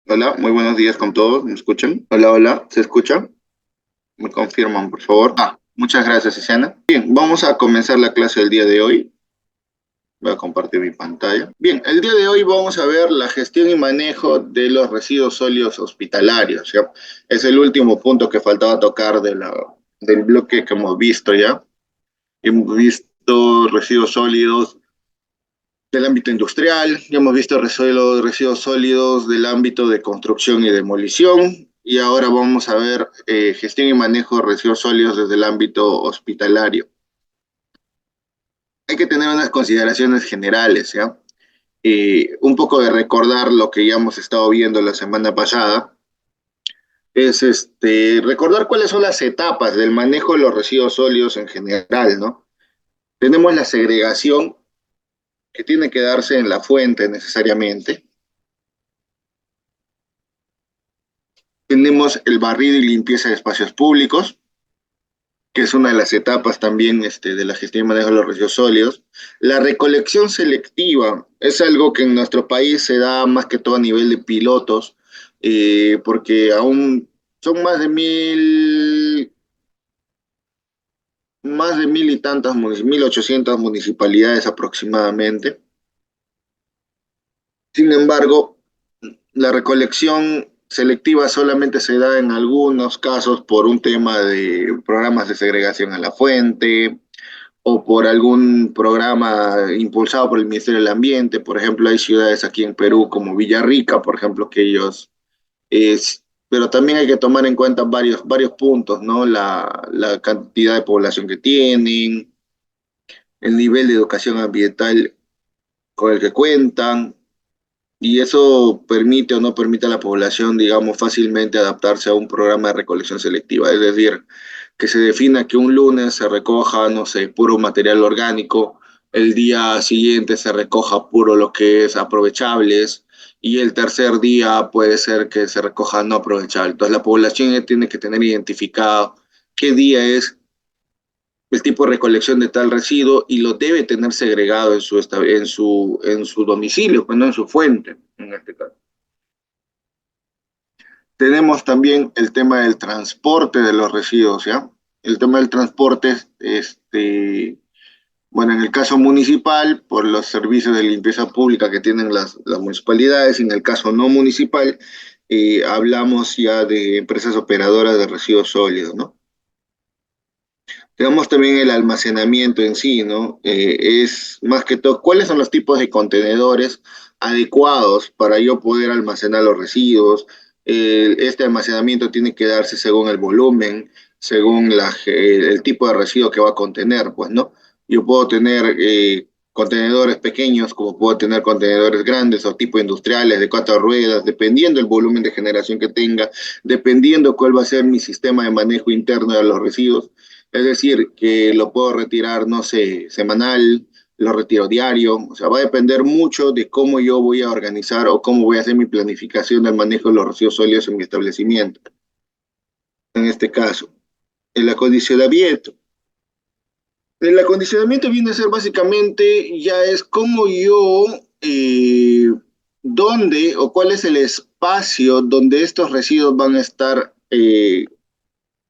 Hola, muy buenos días con todos. ¿Me escuchan? Hola, hola, ¿se escucha? ¿Me confirman, por favor? Muchas gracias, Isiana. Bien, vamos a comenzar la clase del día de hoy. Voy a compartir mi pantalla. Bien, el día de hoy vamos a ver la gestión y manejo de los residuos sólidos hospitalarios, ¿ya? Es el último punto que faltaba tocar del bloque que hemos visto ya. Hemos visto residuos sólidos del ámbito industrial, ya hemos visto residuos sólidos del ámbito de construcción y demolición, y ahora vamos a ver gestión y manejo de residuos sólidos desde el ámbito hospitalario. Hay que tener unas consideraciones generales, ¿ya? Un poco de recordar lo que ya hemos estado viendo la semana pasada, es recordar cuáles son las etapas del manejo de los residuos sólidos en general, ¿no? Tenemos la segregación, que tiene que darse en la fuente necesariamente. Tenemos el barrido y limpieza de espacios públicos, que es una de las etapas también de la gestión y manejo de los residuos sólidos. La recolección selectiva es algo que en nuestro país se da más que todo a nivel de pilotos, porque aún son más de mil y tantas, 1800 municipalidades aproximadamente. Sin embargo, la recolección selectiva solamente se da en algunos casos por un tema de programas de segregación a la fuente o por algún programa impulsado por el Ministerio del Ambiente. Por ejemplo, hay ciudades aquí en Perú como Villarrica, por ejemplo, que ellos pero también hay que tomar en cuenta varios puntos, ¿no? La cantidad de población que tienen, el nivel de educación ambiental con el que cuentan, y eso permite o no permite a la población, digamos, fácilmente adaptarse a un programa de recolección selectiva. Es decir, que se defina que un lunes se recoja, no sé, puro material orgánico, el día siguiente se recoja puro lo que es aprovechables y el tercer día puede ser que se recoja no aprovechable. Entonces la población ya tiene que tener identificado qué día es el tipo de recolección de tal residuo y lo debe tener segregado en su domicilio, pues no en su fuente, en este caso. Tenemos también el tema del transporte de los residuos, ¿ya? El tema del transporte, bueno, en el caso municipal, por los servicios de limpieza pública que tienen las municipalidades, y en el caso no municipal, hablamos ya de empresas operadoras de residuos sólidos, ¿no? Tenemos también el almacenamiento en sí, ¿no? Es más que todo, ¿cuáles son los tipos de contenedores adecuados para yo poder almacenar los residuos? Este almacenamiento tiene que darse según el volumen, según el tipo de residuo que va a contener, pues, ¿no? Yo puedo tener contenedores pequeños, como puedo tener contenedores grandes o tipo industriales de cuatro ruedas, dependiendo del volumen de generación que tenga, dependiendo cuál va a ser mi sistema de manejo interno de los residuos. Es decir, que lo puedo retirar, no sé, semanal, lo retiro diario. O sea, va a depender mucho de cómo yo voy a organizar o cómo voy a hacer mi planificación del manejo de los residuos sólidos en mi establecimiento. En este caso, el acondicionamiento. El acondicionamiento viene a ser básicamente, ya es cómo yo, dónde o cuál es el espacio donde estos residuos van a estar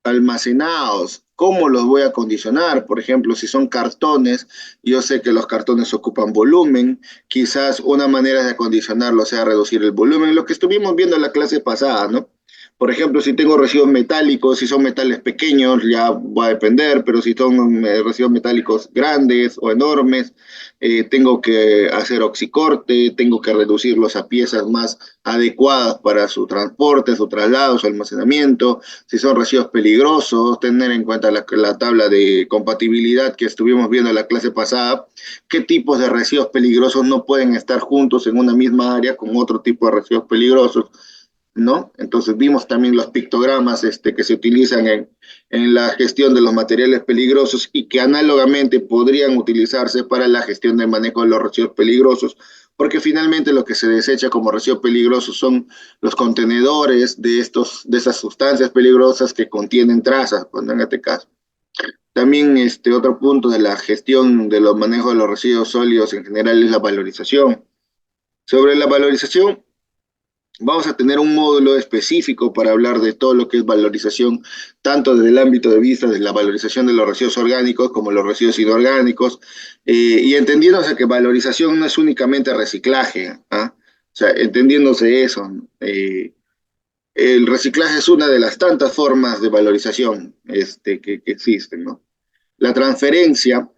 almacenados, cómo los voy a acondicionar. Por ejemplo, si son cartones, yo sé que los cartones ocupan volumen, quizás una manera de acondicionarlo sea reducir el volumen, lo que estuvimos viendo en la clase pasada, ¿no? Por ejemplo, si tengo residuos metálicos, si son metales pequeños, ya va a depender, pero si son residuos metálicos grandes o enormes, tengo que hacer oxicorte, tengo que reducirlos a piezas más adecuadas para su transporte, su traslado, su almacenamiento. Si son residuos peligrosos, tener en cuenta la tabla de compatibilidad que estuvimos viendo en la clase pasada, qué tipos de residuos peligrosos no pueden estar juntos en una misma área con otro tipo de residuos peligrosos, ¿no? Entonces vimos también los pictogramas que se utilizan en la gestión de los materiales peligrosos y que análogamente podrían utilizarse para la gestión del manejo de los residuos peligrosos, porque finalmente lo que se desecha como residuos peligrosos son los contenedores de esas sustancias peligrosas que contienen trazas, pues, en este caso. También otro punto de la gestión de los manejos de los residuos sólidos en general es la valorización. Sobre la valorización, Vamos a tener un módulo específico para hablar de todo lo que es valorización, tanto desde el ámbito de vista de la valorización de los residuos orgánicos como los residuos inorgánicos, y entendiéndose que valorización no es únicamente reciclaje, ¿ah? O sea, entendiéndose eso, el reciclaje es una de las tantas formas de valorización que existen, ¿no? La transferencia,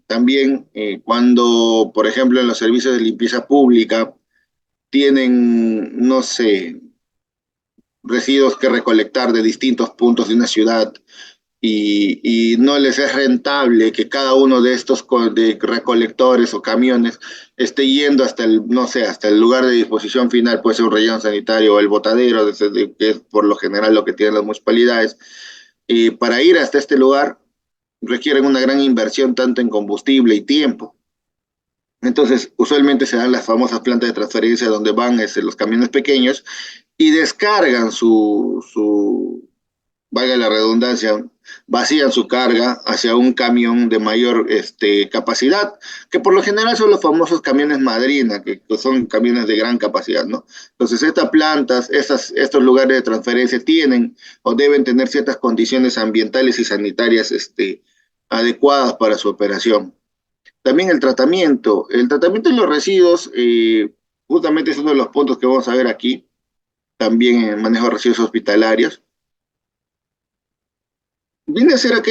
también cuando, por ejemplo, en los servicios de limpieza pública, tienen, no sé, residuos que recolectar de distintos puntos de una ciudad y no les es rentable que cada uno de estos de recolectores o camiones esté yendo hasta el, no sé, hasta el lugar de disposición final, puede ser un relleno sanitario o el botadero, que es por lo general lo que tienen las municipalidades, y para ir hasta este lugar requieren una gran inversión tanto en combustible y tiempo. Entonces, usualmente se dan las famosas plantas de transferencia donde van los camiones pequeños y descargan valga la redundancia, vacían su carga hacia un camión de mayor capacidad, que por lo general son los famosos camiones madrina, que son camiones de gran capacidad, ¿no? Entonces, estas plantas, estos lugares de transferencia tienen o deben tener ciertas condiciones ambientales y sanitarias adecuadas para su operación. También el tratamiento de los residuos, justamente es uno de los puntos que vamos a ver aquí, también en el manejo de residuos hospitalarios. Viene a ser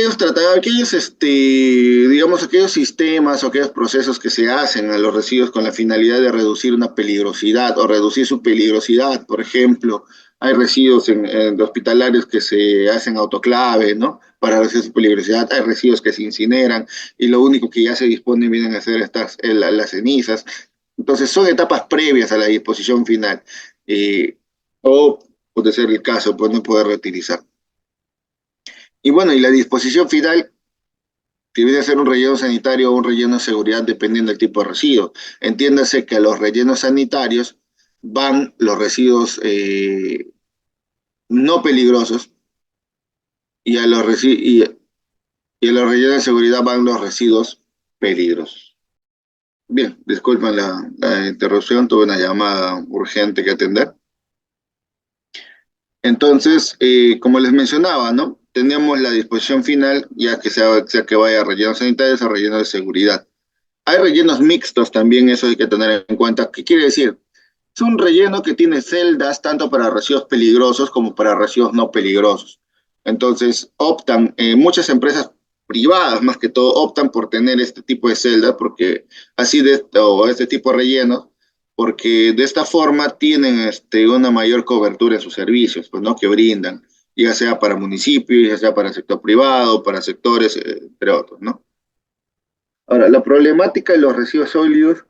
digamos, aquellos sistemas o aquellos procesos que se hacen a los residuos con la finalidad de reducir una peligrosidad o reducir su peligrosidad. Por ejemplo, hay residuos en hospitalarios que se hacen autoclave, ¿no? Para reducir su peligrosidad. Hay residuos que se incineran y lo único que ya se dispone vienen a ser las cenizas. Entonces, son etapas previas a la disposición final. O puede ser el caso, pues no poder reutilizar. Y bueno, y la disposición final, que viene a ser un relleno sanitario o un relleno de seguridad, dependiendo del tipo de residuo. Entiéndase que a los rellenos sanitarios van los residuos no peligrosos y y a los rellenos de seguridad van los residuos peligrosos. Bien, disculpen la interrupción, tuve una llamada urgente que atender. Entonces, como les mencionaba, ¿no? Tenemos la disposición final, ya que sea que vaya a rellenos sanitarios o relleno de seguridad. Hay rellenos mixtos también, eso hay que tener en cuenta. ¿Qué quiere decir? Es un relleno que tiene celdas tanto para residuos peligrosos como para residuos no peligrosos. Entonces, muchas empresas privadas más que todo, optan por tener este tipo de celdas porque o este tipo de rellenos, porque de esta forma tienen una mayor cobertura en sus servicios, pues, ¿no? Que brindan, ya sea para municipios, ya sea para el sector privado, para sectores, entre otros, ¿no? Ahora, la problemática de los residuos sólidos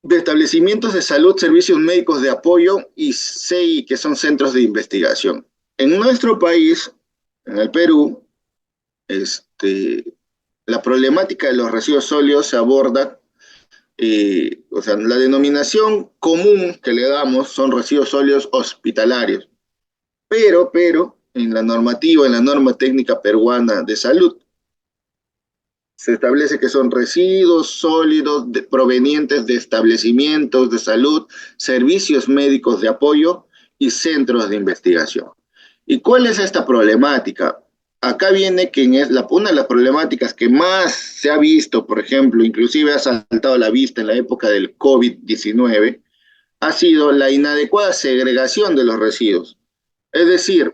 de establecimientos de salud, servicios médicos de apoyo y CEI, que son centros de investigación. En nuestro país, en el Perú, la problemática de los residuos sólidos se aborda, o sea, la denominación común que le damos son residuos sólidos hospitalarios, en la normativa, en la norma técnica peruana de salud, se establece que son residuos sólidos provenientes de establecimientos de salud, servicios médicos de apoyo y centros de investigación. ¿Y cuál es esta problemática? Acá viene que una de las problemáticas que más se ha visto, por ejemplo, inclusive ha saltado a la vista en la época del COVID-19, ha sido la inadecuada segregación de los residuos. Es decir,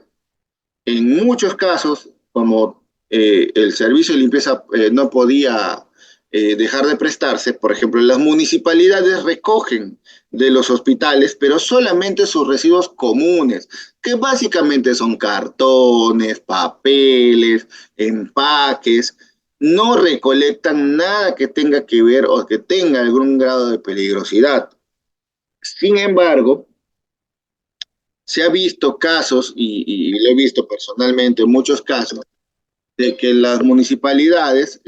en muchos casos, como el servicio de limpieza no podía dejar de prestarse, por ejemplo, las municipalidades recogen de los hospitales, pero solamente sus residuos comunes, que básicamente son cartones, papeles, empaques, no recolectan nada que tenga que ver o que tenga algún grado de peligrosidad. Sin embargo, se ha visto casos, y lo he visto personalmente, muchos casos, de que las municipalidades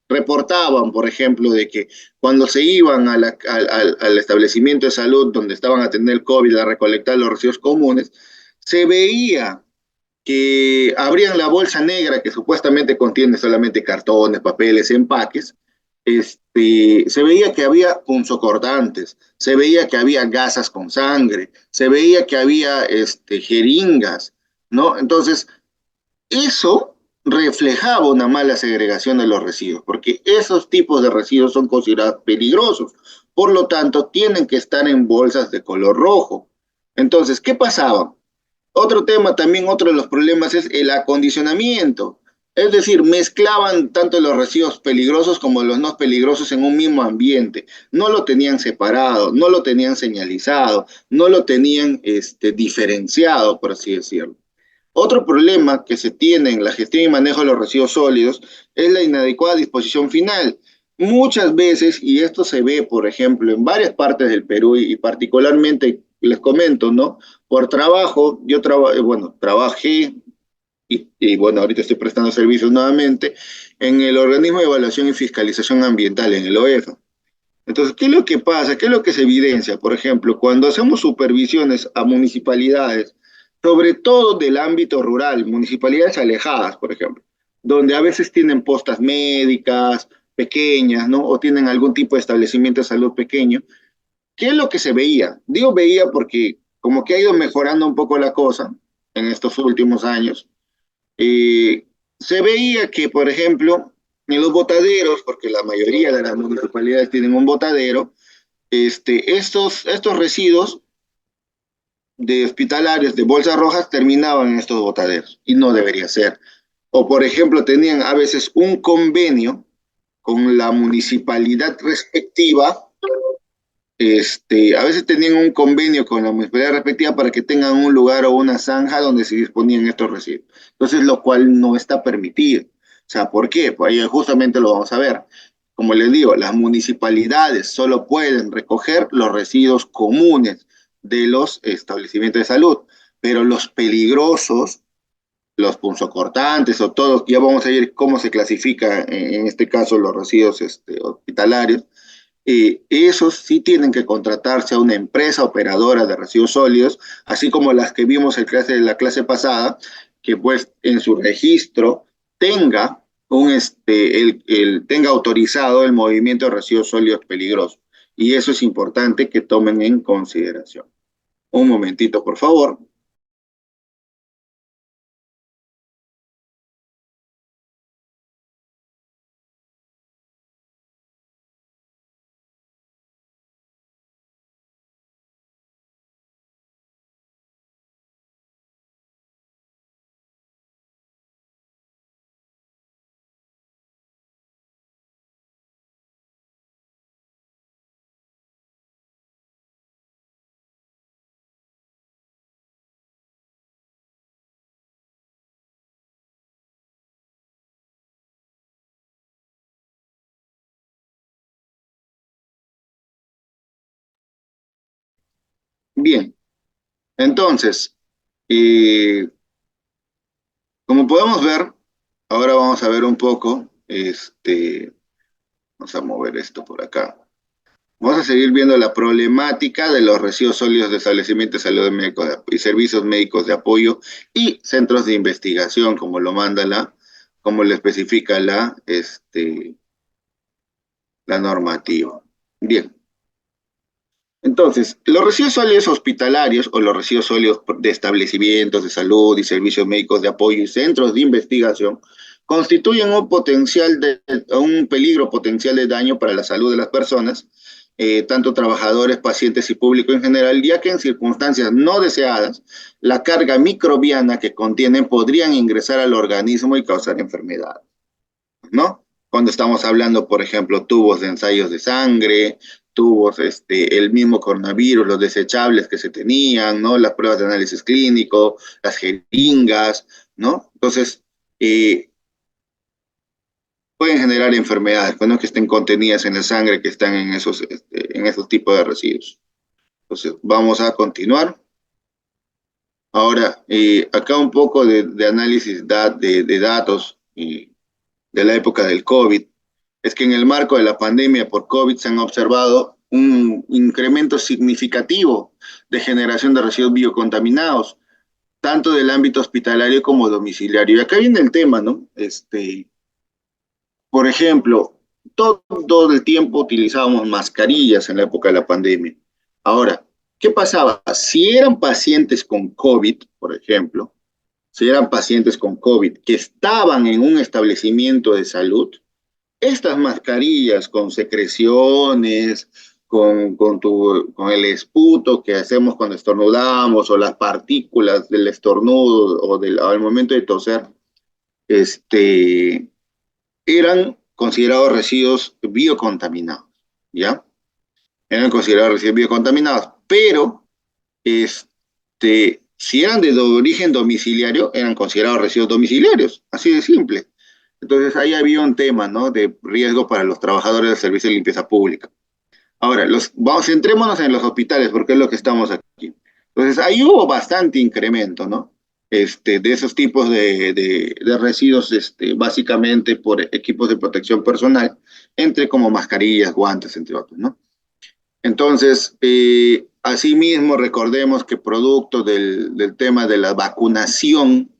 reportaban, por ejemplo, de que cuando se iban al establecimiento de salud donde estaban a tener COVID a recolectar los residuos comunes, se veía que abrían la bolsa negra que supuestamente contiene solamente cartones, papeles, empaques, se veía que había punzocortantes, se veía que había gasas con sangre, se veía que había jeringas, ¿no? Entonces, eso reflejaba una mala segregación de los residuos, porque esos tipos de residuos son considerados peligrosos. Por lo tanto, tienen que estar en bolsas de color rojo. Entonces, ¿qué pasaba? Otro tema también, otro de los problemas es el acondicionamiento. Es decir, mezclaban tanto los residuos peligrosos como los no peligrosos en un mismo ambiente. No lo tenían separado, no lo tenían señalizado, no lo tenían diferenciado, por así decirlo. Otro problema que se tiene en la gestión y manejo de los residuos sólidos es la inadecuada disposición final. Muchas veces, y esto se ve, por ejemplo, en varias partes del Perú y particularmente, les comento, ¿no? Por trabajo, bueno, trabajé bueno, ahorita estoy prestando servicios nuevamente en el Organismo de Evaluación y Fiscalización Ambiental, en el OEFA. Entonces, ¿qué es lo que pasa? ¿Qué es lo que se evidencia? Por ejemplo, cuando hacemos supervisiones a municipalidades, sobre todo del ámbito rural, municipalidades alejadas, por ejemplo, donde a veces tienen postas médicas pequeñas, ¿no? O tienen algún tipo de establecimiento de salud pequeño, ¿qué es lo que se veía? Digo veía porque como que ha ido mejorando un poco la cosa en estos últimos años. Eh, Se veía que, por ejemplo, en los botaderos, porque la mayoría de las municipalidades tienen un botadero, estos residuos de hospitalarios de bolsas rojas terminaban en estos botaderos y no debería ser. O, por ejemplo, tenían a veces un convenio con la municipalidad respectiva, a veces tenían un convenio con la municipalidad respectiva para que tengan un lugar o una zanja donde se disponían estos residuos. Entonces, lo cual no está permitido. O sea, ¿por qué? Pues ahí justamente lo vamos a ver. Como les digo, las municipalidades solo pueden recoger los residuos comunes de los establecimientos de salud, pero los peligrosos, los punzocortantes o todos, ya vamos a ver cómo se clasifica en este caso los residuos hospitalarios, esos sí tienen que contratarse a una empresa operadora de residuos sólidos, así como las que vimos en la clase pasada, que pues en su registro tenga, tenga autorizado el movimiento de residuos sólidos peligrosos. Y eso es importante que tomen en consideración. Un momentito, por favor. Bien, entonces, eh, como podemos ver, ahora vamos a ver un poco, vamos a mover esto por acá. Vamos a seguir viendo la problemática de los residuos sólidos de establecimientos de salud médico y servicios médicos de apoyo y centros de investigación, como lo manda como lo especifica la normativa. Bien, entonces, los residuos sólidos hospitalarios o los residuos sólidos de establecimientos de salud y servicios médicos de apoyo y centros de investigación constituyen un peligro potencial de daño para la salud de las personas, tanto trabajadores, pacientes y público en general, ya que en circunstancias no deseadas, la carga microbiana que contienen podrían ingresar al organismo y causar enfermedades, ¿no? Cuando estamos hablando, por ejemplo, tubos de ensayos de sangre, tubos, el mismo coronavirus, los desechables que se tenían, ¿no? Las pruebas de análisis clínico, las jeringas, ¿no? Entonces, eh, pueden generar enfermedades, pues, ¿no? Que estén contenidas en la sangre, que están en esos tipos de residuos. Entonces, vamos a continuar. Ahora, acá un poco de análisis de datos de la época del COVID. Es que en el marco de la pandemia por COVID se han observado un incremento significativo de generación de residuos biocontaminados, tanto del ámbito hospitalario como domiciliario. Y acá viene el tema, ¿no? Por ejemplo, todo el tiempo utilizábamos mascarillas en la época de la pandemia. Ahora, ¿qué pasaba? Si eran pacientes con COVID, por ejemplo, si eran pacientes con COVID que estaban en un establecimiento de salud, estas mascarillas con secreciones, con el esputo que hacemos cuando estornudamos o las partículas del estornudo o al momento de toser, este, eran considerados residuos biocontaminados, ¿ya? Eran considerados residuos biocontaminados, pero si eran de origen domiciliario, eran considerados residuos domiciliarios, así de simple. Entonces ahí había un tema, ¿no? De riesgo para los trabajadores del servicio de limpieza pública. Ahora, centrémonos en los hospitales, porque es lo que estamos aquí. Entonces, ahí hubo bastante incremento, ¿no? De esos tipos de residuos, básicamente por equipos de protección personal, entre como mascarillas, guantes, entre otros, ¿no? Entonces, asimismo, recordemos que producto del tema de la vacunación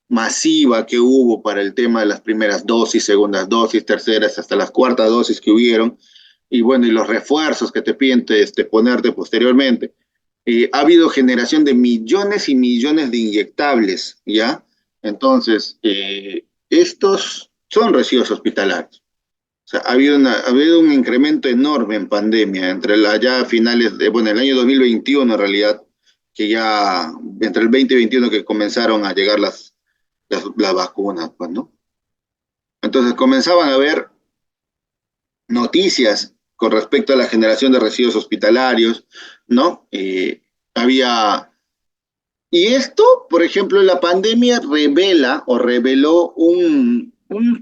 masiva que hubo para el tema de las primeras dosis, segundas dosis, terceras, hasta las cuartas dosis que hubieron, y bueno, y los refuerzos que te piden ponerte posteriormente, ha habido generación de millones y millones de inyectables, ¿ya? Entonces, estos son residuos hospitalarios. O sea, ha habido un incremento enorme en pandemia, entre ya finales bueno, el año 2021 en realidad, que ya, entre el 20 y 21 que comenzaron a llegar las vacunas, pues, ¿no? Entonces comenzaban a haber noticias con respecto a la generación de residuos hospitalarios, ¿no? Había... Y esto, por ejemplo, la pandemia revela o reveló un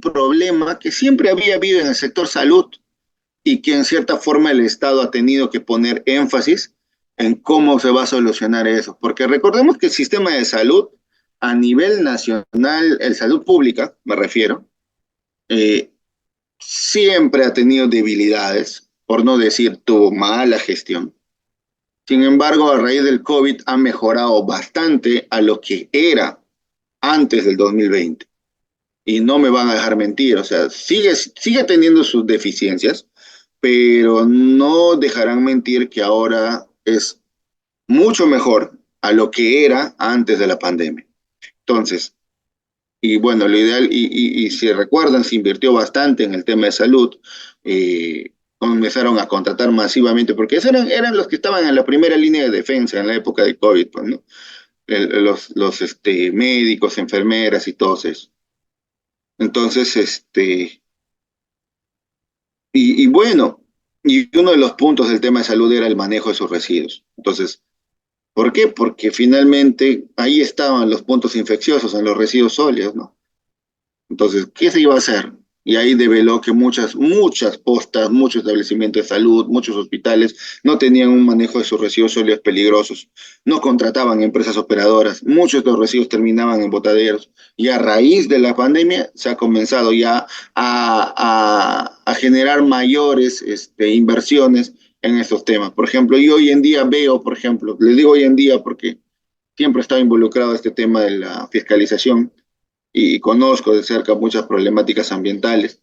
problema que siempre había habido en el sector salud y que en cierta forma el Estado ha tenido que poner énfasis en cómo se va a solucionar eso. Porque recordemos que el sistema de salud a nivel nacional, el salud pública, me refiero, eh, siempre ha tenido debilidades, por no decir tuvo mala gestión. Sin embargo, a raíz del COVID ha mejorado bastante a lo que era antes del 2020. Y no me van a dejar mentir, o sea, sigue teniendo sus deficiencias, pero no dejarán mentir que ahora es mucho mejor a lo que era antes de la pandemia. Entonces, y bueno, lo ideal, y si recuerdan, se invirtió bastante en el tema de salud, comenzaron a contratar masivamente, porque esos eran los que estaban en la primera línea de defensa en la época de COVID, pues, ¿no? Los médicos, enfermeras y todos eso. Entonces, y bueno, y uno de los puntos del tema de salud era el manejo de sus residuos. Entonces, ¿por qué? Porque finalmente ahí estaban los puntos infecciosos en los residuos sólidos, ¿no? Entonces, ¿qué se iba a hacer? Y ahí develó que muchas postas, muchos establecimientos de salud, muchos hospitales no tenían un manejo de sus residuos sólidos peligrosos, no contrataban empresas operadoras, muchos de los residuos terminaban en botaderos. Y a raíz de la pandemia se ha comenzado ya a generar mayores inversiones en estos temas. Por ejemplo, yo hoy en día veo, por ejemplo, les digo hoy en día porque siempre he estado involucrado en este tema de la fiscalización y conozco de cerca muchas problemáticas ambientales.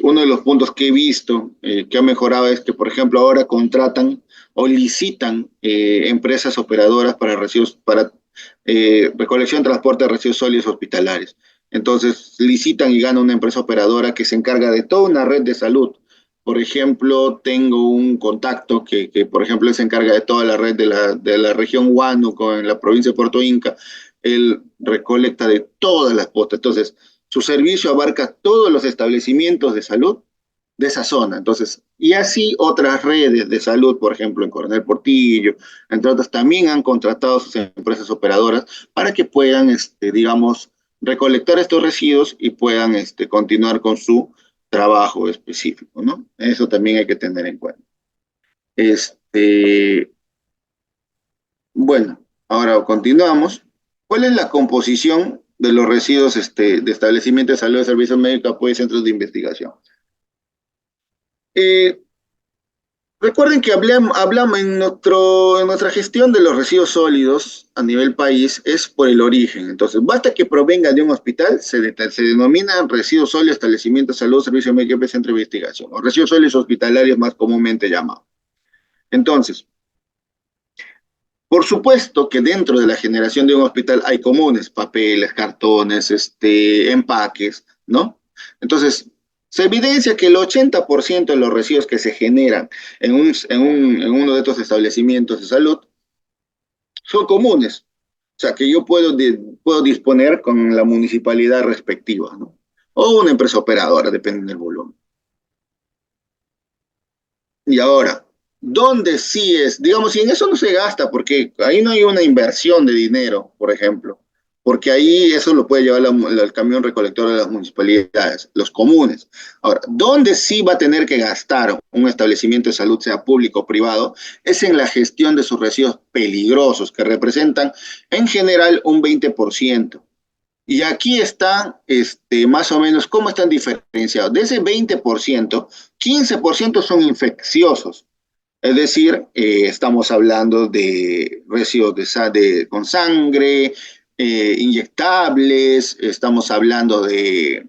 Uno de los puntos que he visto que ha mejorado es que, por ejemplo, ahora contratan o licitan empresas operadoras para residuos, para recolección y transporte de residuos sólidos hospitalarios. Entonces, licitan y gana una empresa operadora que se encarga de toda una red de salud. Por ejemplo, tengo un contacto por ejemplo, se encarga de toda la red de la región Huánuco en la provincia de Puerto Inca. Él recolecta de todas las postas. Entonces, su servicio abarca todos los establecimientos de salud de esa zona. Entonces, y así otras redes de salud, por ejemplo, en Coronel Portillo, entre otras, también han contratado a sus empresas operadoras para que puedan, digamos, recolectar estos residuos y puedan continuar con su trabajo específico, ¿no? Eso también hay que tener en cuenta. Este, bueno, ahora continuamos. ¿Cuál es la composición de los residuos de establecimientos de salud, de servicios médicos, apoyo y centros de investigación? Eh, Recuerden que hablamos en nuestra gestión de los residuos sólidos a nivel país es por el origen. Entonces, basta que provenga de un hospital, se denominan residuos sólidos, establecimiento de salud, servicio médico y centro de investigación, o residuos sólidos hospitalarios más comúnmente llamados. Entonces, por supuesto que dentro de la generación de un hospital hay comunes, papeles, cartones, empaques, ¿no? Entonces, se evidencia que el 80% de los residuos que se generan en uno de estos establecimientos de salud son comunes. O sea, que yo puedo disponer con la municipalidad respectiva, ¿no? O una empresa operadora, depende del volumen. Y ahora, ¿dónde sí es? Digamos, si en eso no se gasta, porque ahí no hay una inversión de dinero, por ejemplo, porque ahí eso lo puede llevar el camión recolector de las municipalidades, los comunes. Ahora, ¿dónde sí va a tener que gastar un establecimiento de salud, sea público o privado? Es en la gestión de sus residuos peligrosos, que representan en general un 20%. Y aquí está más o menos cómo están diferenciados. De ese 20%, 15% son infecciosos. Es decir, estamos hablando de residuos con sangre, inyectables, estamos hablando de,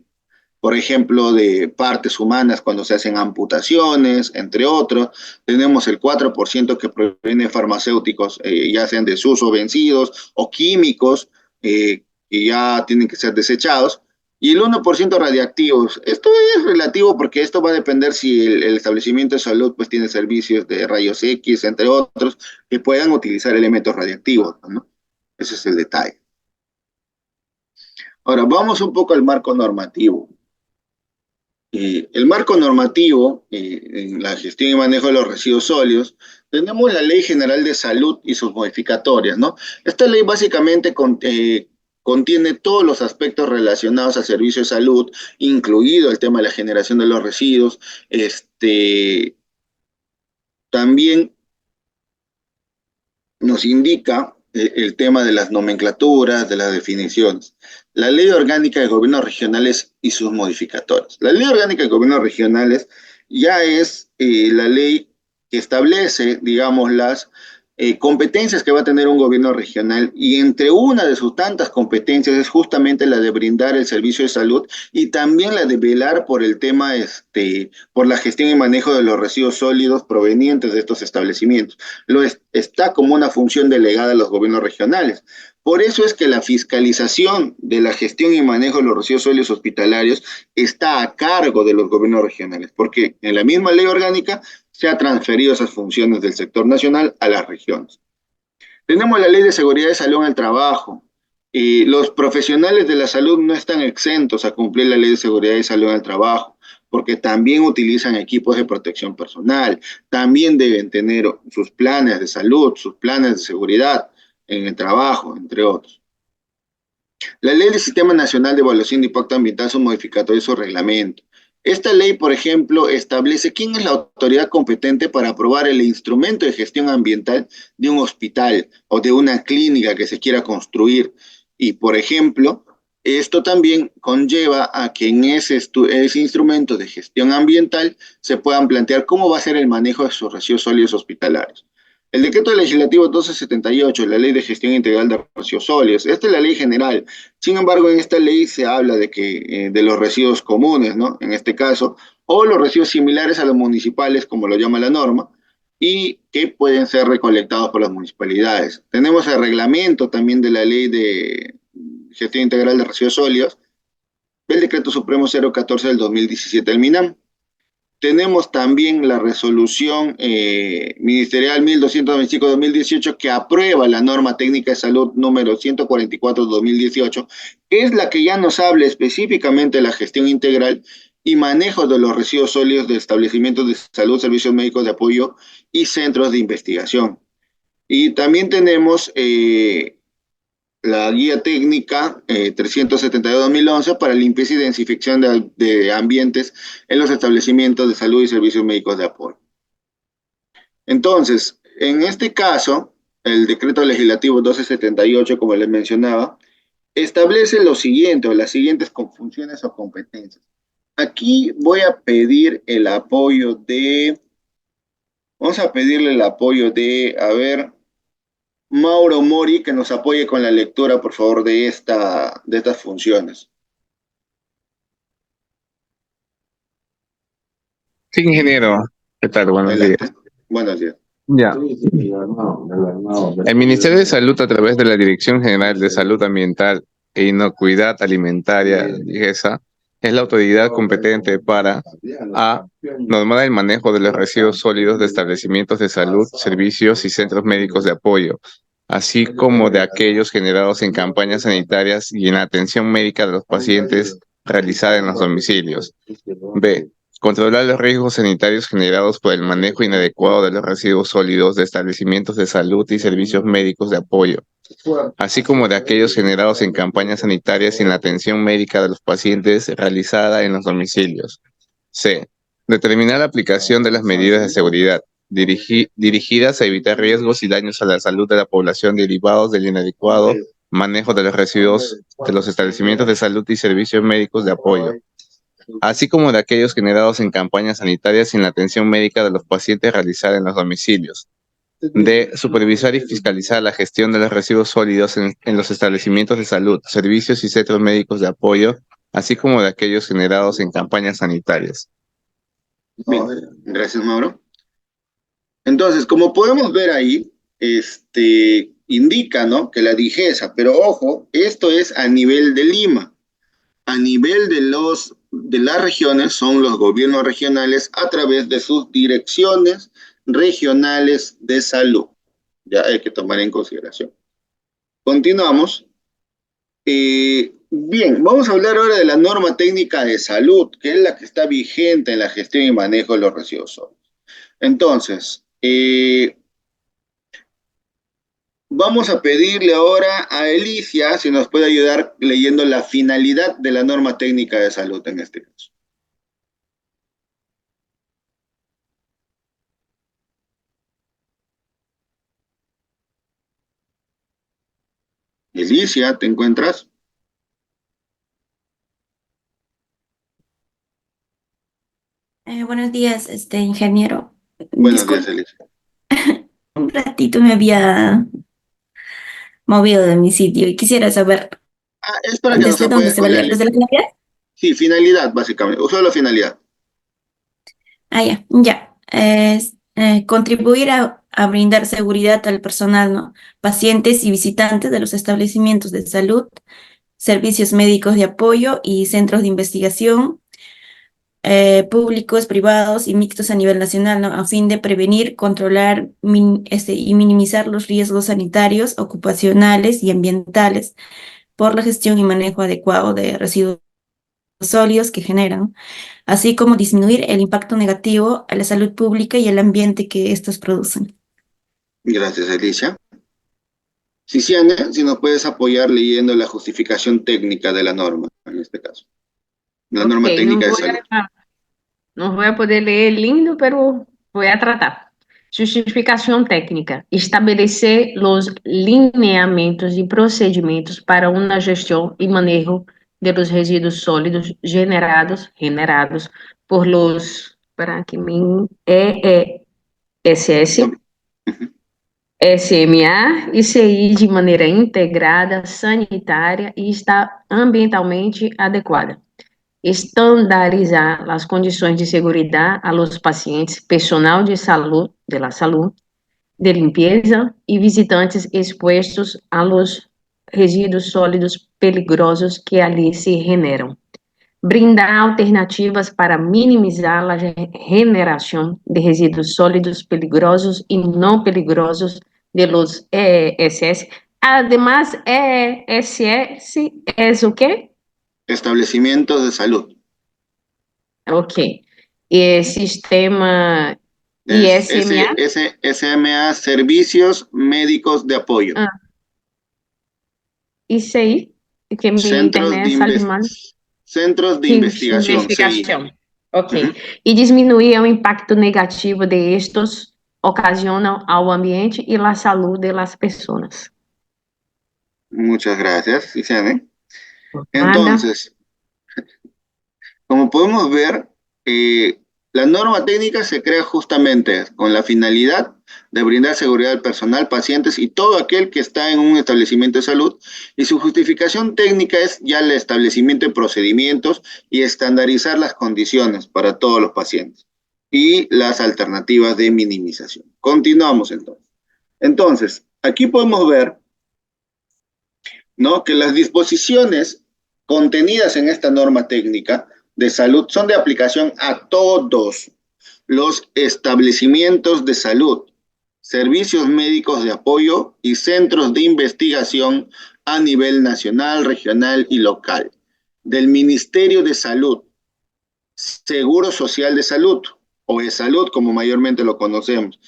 por ejemplo, de partes humanas cuando se hacen amputaciones, entre otros. Tenemos el 4% que proviene de farmacéuticos, ya sean desuso vencidos o químicos, que ya tienen que ser desechados. Y el 1% radiactivos. Esto es relativo porque esto va a depender si el establecimiento de salud pues tiene servicios de rayos X, entre otros, que puedan utilizar elementos radiactivos, ¿no? Ese es el detalle. Ahora, vamos un poco al marco normativo. El marco normativo en la gestión y manejo de los residuos sólidos, tenemos la Ley General de Salud y sus modificatorias, ¿no? Esta ley básicamente contiene todos los aspectos relacionados a servicios de salud, incluido el tema de la generación de los residuos. También nos indica el tema de las nomenclaturas, de las definiciones. La Ley Orgánica de Gobiernos Regionales y sus modificatorias. La Ley Orgánica de Gobiernos Regionales ya es la ley que establece, digamos, las competencias que va a tener un gobierno regional y entre una de sus tantas competencias es justamente la de brindar el servicio de salud y también la de velar por el tema, por la gestión y manejo de los residuos sólidos provenientes de estos establecimientos. Está como una función delegada a los gobiernos regionales. Por eso es que la fiscalización de la gestión y manejo de los residuos sólidos hospitalarios está a cargo de los gobiernos regionales, porque en la misma ley orgánica se ha transferido esas funciones del sector nacional a las regiones. Tenemos la ley de seguridad de salud en el trabajo. Y los profesionales de la salud no están exentos a cumplir la ley de seguridad y salud en el trabajo, porque también utilizan equipos de protección personal, también deben tener sus planes de salud, sus planes de seguridad en el trabajo, entre otros. La Ley del Sistema Nacional de Evaluación de Impacto Ambiental, su modificatorio y su reglamento. Esta ley, por ejemplo, establece quién es la autoridad competente para aprobar el instrumento de gestión ambiental de un hospital o de una clínica que se quiera construir. Y, por ejemplo, esto también conlleva a que en ese instrumento de gestión ambiental se puedan plantear cómo va a ser el manejo de sus residuos sólidos hospitalarios. El decreto legislativo 1278, la ley de gestión integral de residuos sólidos, esta es la ley general. Sin embargo, en esta ley se habla de los residuos comunes, ¿no? En este caso, o los residuos similares a los municipales, como lo llama la norma, y que pueden ser recolectados por las municipalidades. Tenemos el reglamento también de la ley de gestión integral de residuos sólidos, el decreto supremo 014 del 2017 del MINAM. Tenemos también la resolución ministerial 1225-2018 que aprueba la norma técnica de salud número 144-2018, que es la que ya nos habla específicamente de la gestión integral y manejo de los residuos sólidos de establecimientos de salud, servicios médicos de apoyo y centros de investigación. Y también tenemos la guía técnica 372-2011 para limpieza y desinfección de ambientes en los establecimientos de salud y servicios médicos de apoyo. Entonces, en este caso, el decreto legislativo 1278, como les mencionaba, establece lo siguiente o las siguientes funciones o competencias. Aquí voy a pedir el apoyo de Vamos a pedirle el apoyo de, a ver, Mauro Mori, que nos apoye con la lectura, por favor, de estas funciones. Sí, ingeniero. ¿Qué tal? Buenos días. Adelante. Buenos días. Ya. El Ministerio de Salud, a través de la Dirección General de Salud Ambiental e Inocuidad Alimentaria, DIGESA, es la autoridad competente para a. Normar el manejo de los residuos sólidos de establecimientos de salud, servicios y centros médicos de apoyo, así como de aquellos generados en campañas sanitarias y en la atención médica de los pacientes realizada en los domicilios. B. Controlar los riesgos sanitarios generados por el manejo inadecuado de los residuos sólidos de establecimientos de salud y servicios médicos de apoyo, así como de aquellos generados en campañas sanitarias y en la atención médica de los pacientes realizada en los domicilios. C. Determinar la aplicación de las medidas de seguridad dirigidas a evitar riesgos y daños a la salud de la población derivados del inadecuado manejo de los residuos de los establecimientos de salud y servicios médicos de apoyo, así como de aquellos generados en campañas sanitarias y en la atención médica de los pacientes realizada en los domicilios. D. Supervisar y fiscalizar la gestión de los residuos sólidos en los establecimientos de salud, servicios y centros médicos de apoyo, así como de aquellos generados en campañas sanitarias. Bien, gracias, Mauro. Entonces, como podemos ver ahí, indica, ¿no? Que la DIGESA, pero ojo, esto es a nivel de Lima. A nivel de las regiones son los gobiernos regionales a través de sus direcciones regionales de salud. Ya hay que tomar en consideración. Continuamos. Bien, vamos a hablar ahora de la norma técnica de salud, que es la que está vigente en la gestión y manejo de los residuos sólidos. Entonces, vamos a pedirle ahora a Elicia si nos puede ayudar leyendo la finalidad de la norma técnica de salud en este caso. Elicia, ¿te encuentras? Buenos días, ingeniero. Buenos días, Disculpe, Elicia. un ratito me había movido de mi sitio y quisiera saber Es para que nos desde dónde apoyes se va con a la leer, desde la lectura. finalidad. Sí, finalidad, básicamente. Solo finalidad. Ah, ya, ya. Contribuir a brindar seguridad al personal, ¿no? Pacientes y visitantes de los establecimientos de salud, servicios médicos de apoyo y centros de investigación públicos, privados y mixtos a nivel nacional, ¿no? A fin de prevenir, controlar y minimizar los riesgos sanitarios, ocupacionales y ambientales por la gestión y manejo adecuado de residuos sólidos que generan, así como disminuir el impacto negativo a la salud pública y el ambiente que estos producen. Gracias, Alicia. Ciciana, si nos puedes apoyar leyendo la justificación técnica de la norma, en este caso. La Ok, norma técnica de salud. não vou poder ler lindo, pero vou tratar. Justificação técnica. Estabelecer os lineamentos e procedimentos para uma gestão e manejo de los resíduos sólidos generados por los, para que me, EESS, SMA e CI de maneira integrada, sanitária e está ambientalmente adequada. Estandarizar as condições de segurança a los pacientes, personal de saúde, de limpeza e visitantes expostos a los resíduos sólidos peligrosos que ali se generam. Brindar alternativas para minimizar a generação de resíduos sólidos peligrosos e não peligrosos de los ESS. Además, ESS é o quê? Establecimientos de salud. Ok. E sistema Es ISMA? SMA, Servicios Médicos de Apoyo. Ah, isso aí, que minha Centros de, internet sale mal. Centros de De Investigación, CI. investigação. Ok. Ujú. E diminuir o impacto negativo de estes ocasionam ao ambiente e à saúde das pessoas. Muchas gracias, Ciciana. Nada. Entonces, como podemos ver, La norma técnica se crea justamente con la finalidad de brindar seguridad al personal, pacientes y todo aquel que está en un establecimiento de salud, y su justificación técnica es ya el establecimiento de procedimientos y estandarizar las condiciones para todos los pacientes y las alternativas de minimización. Continuamos entonces. Entonces, aquí podemos ver, ¿no?, que las disposiciones contenidas en esta norma técnica de salud son de aplicación a todos los establecimientos de salud, servicios médicos de apoyo y centros de investigación a nivel nacional, regional y local, del Ministerio de Salud, Seguro Social de Salud, o de Salud como mayormente lo conocemos,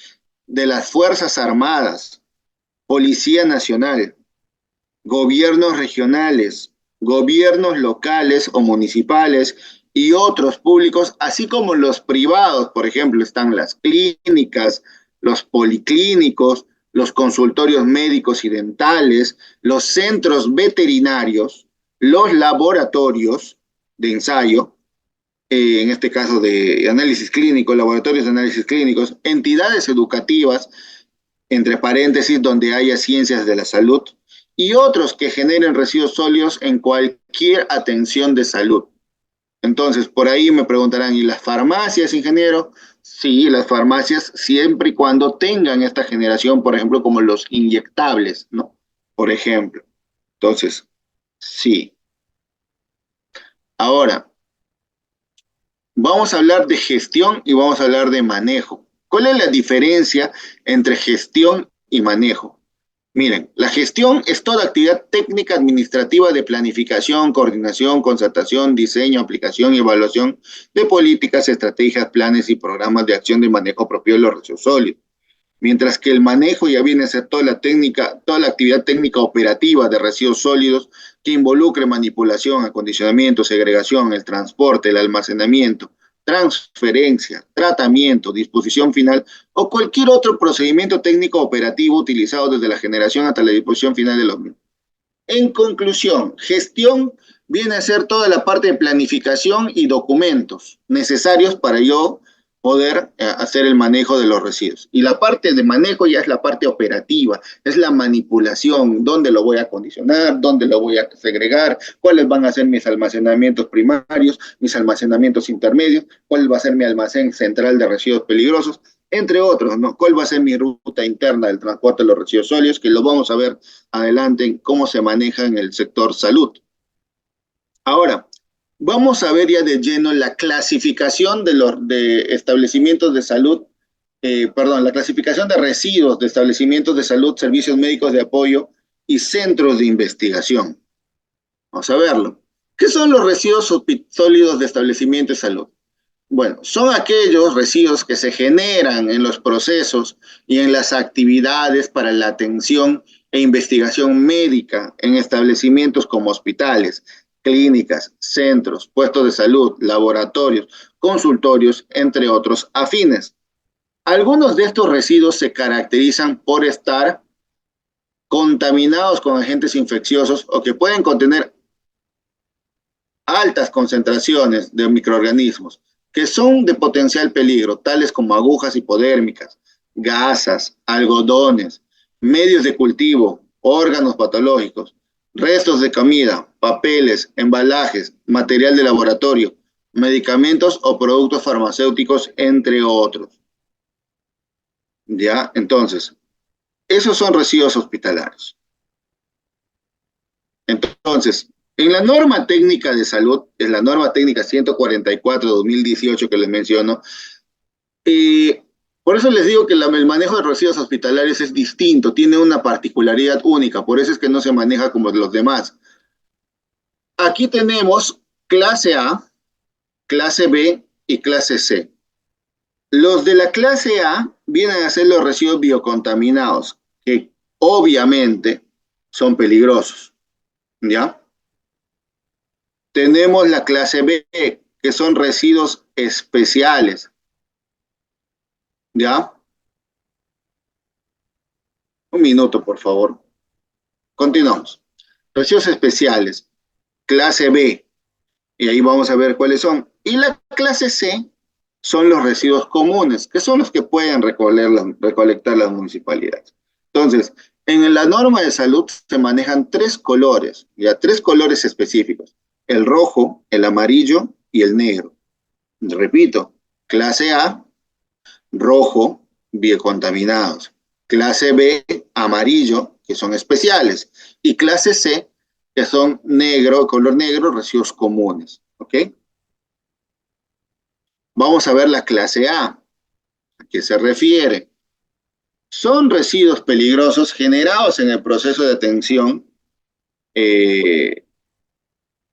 de las Fuerzas Armadas, Policía Nacional, gobiernos regionales, gobiernos locales o municipales y otros públicos, así como los privados. Por ejemplo, están las clínicas, los policlínicos, los consultorios médicos y dentales, los centros veterinarios, los laboratorios de ensayo, en este caso de análisis clínico, laboratorios de análisis clínicos, entidades educativas, entre paréntesis, donde haya ciencias de la salud, y otros que generen residuos sólidos en cualquier atención de salud. Entonces, por ahí me preguntarán, ¿y las farmacias, ingeniero? Sí, las farmacias, siempre y cuando tengan esta generación, por ejemplo, como los inyectables, ¿no? Por ejemplo. Entonces, sí. Ahora, vamos a hablar de gestión y vamos a hablar de manejo. ¿Cuál es la diferencia entre gestión y manejo? Miren, la gestión es toda actividad técnica administrativa de planificación, coordinación, concertación, diseño, aplicación y evaluación de políticas, estrategias, planes y programas de acción de manejo propio de los residuos sólidos. Mientras que el manejo ya viene a ser toda la actividad técnica operativa de residuos sólidos que involucre manipulación, acondicionamiento, segregación, el transporte, el almacenamiento, transferencia, tratamiento, disposición final o cualquier otro procedimiento técnico operativo utilizado desde la generación hasta la disposición final de los mismos. En conclusión, gestión viene a ser toda la parte de planificación y documentos necesarios para yo poder hacer el manejo de los residuos. Y la parte de manejo ya es la parte operativa, es la manipulación, dónde lo voy a acondicionar, dónde lo voy a segregar, cuáles van a ser mis almacenamientos primarios, mis almacenamientos intermedios, cuál va a ser mi almacén central de residuos peligrosos, entre otros, ¿no? ¿Cuál va a ser mi ruta interna del transporte de los residuos sólidos? Que lo vamos a ver adelante en cómo se maneja en el sector salud. Ahora, vamos a ver ya de lleno la clasificación de establecimientos de salud, la clasificación de residuos de establecimientos de salud, servicios médicos de apoyo y centros de investigación. Vamos a verlo. ¿Qué son los residuos sólidos de establecimientos de salud? Bueno, son aquellos residuos que se generan en los procesos y en las actividades para la atención e investigación médica en establecimientos como hospitales, clínicas, centros, puestos de salud, laboratorios, consultorios, entre otros afines. Algunos de estos residuos se caracterizan por estar contaminados con agentes infecciosos o que pueden contener altas concentraciones de microorganismos que son de potencial peligro, tales como agujas hipodérmicas, gasas, algodones, medios de cultivo, órganos patológicos, restos de comida, papeles, embalajes, material de laboratorio, medicamentos o productos farmacéuticos, entre otros. ¿Ya? Entonces, esos son residuos hospitalarios. Entonces, en la norma técnica de salud, en la norma técnica 144/2018 que les menciono, por eso les digo que el manejo de residuos hospitalarios es distinto, tiene una particularidad única, por eso es que no se maneja como los demás. Aquí tenemos clase A, clase B y clase C. Los de la clase A vienen a ser los residuos biocontaminados, que obviamente son peligrosos, ¿ya? Tenemos la clase B, que son residuos especiales, ¿ya? Un minuto, por favor. Continuamos. Residuos especiales, clase B, y ahí vamos a ver cuáles son. Y la clase C son los residuos comunes, que son los que pueden recolectar las municipalidades. Entonces, en la norma de salud se manejan tres colores, ya tres colores específicos: el rojo, el amarillo y el negro. Repito, clase A, rojo, biocontaminados; clase B, amarillo, que son especiales; y clase C, que son negro, color negro, residuos comunes. ¿Ok? Vamos a ver la clase A. ¿A qué se refiere? Son residuos peligrosos generados en el proceso de atención eh,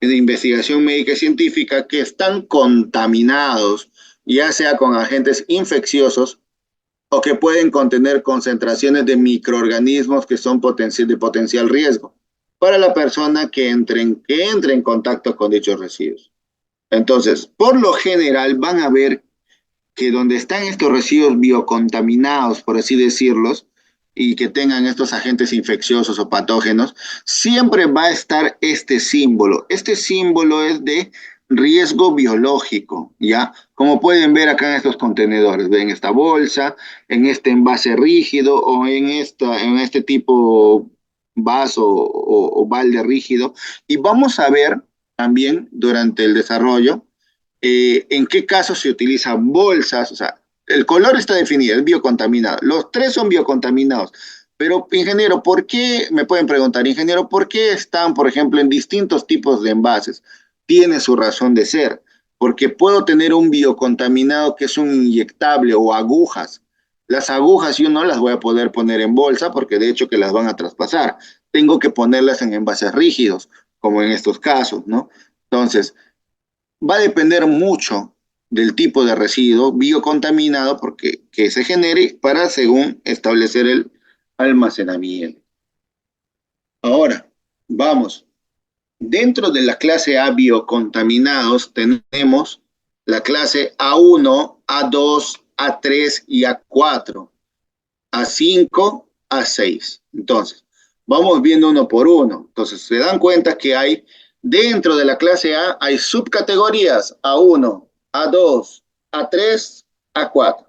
de investigación médica y científica que están contaminados, ya sea con agentes infecciosos o que pueden contener concentraciones de microorganismos que son de potencial riesgo para la persona que entre en contacto con dichos residuos. Entonces, por lo general van a ver que donde están estos residuos biocontaminados, por así decirlos, y que tengan estos agentes infecciosos o patógenos, siempre va a estar este símbolo. Este símbolo es de riesgo biológico, ¿ya? Como pueden ver acá en estos contenedores, ven esta bolsa, en este envase rígido o en este tipo vaso o balde rígido. Y vamos a ver también durante el desarrollo en qué casos se utilizan bolsas. O sea, el color está definido, es biocontaminado. Los tres son biocontaminados. Pero, ingeniero, ¿por qué? Me pueden preguntar, ingeniero, ¿por qué están, por ejemplo, en distintos tipos de envases? Tiene su razón de ser, porque puedo tener un biocontaminado que es un inyectable o agujas. Las agujas yo no las voy a poder poner en bolsa porque de hecho que las van a traspasar. Tengo que ponerlas en envases rígidos, como en estos casos, ¿no? Entonces, va a depender mucho del tipo de residuo biocontaminado porque, que se genere para según establecer el almacenamiento. Ahora, vamos. Dentro de la clase A biocontaminados tenemos la clase A1, A2, A3 y A4, A5, A6. Entonces, vamos viendo uno por uno. Entonces, se dan cuenta que hay, dentro de la clase A, hay subcategorías: A1, A2, A3, A4.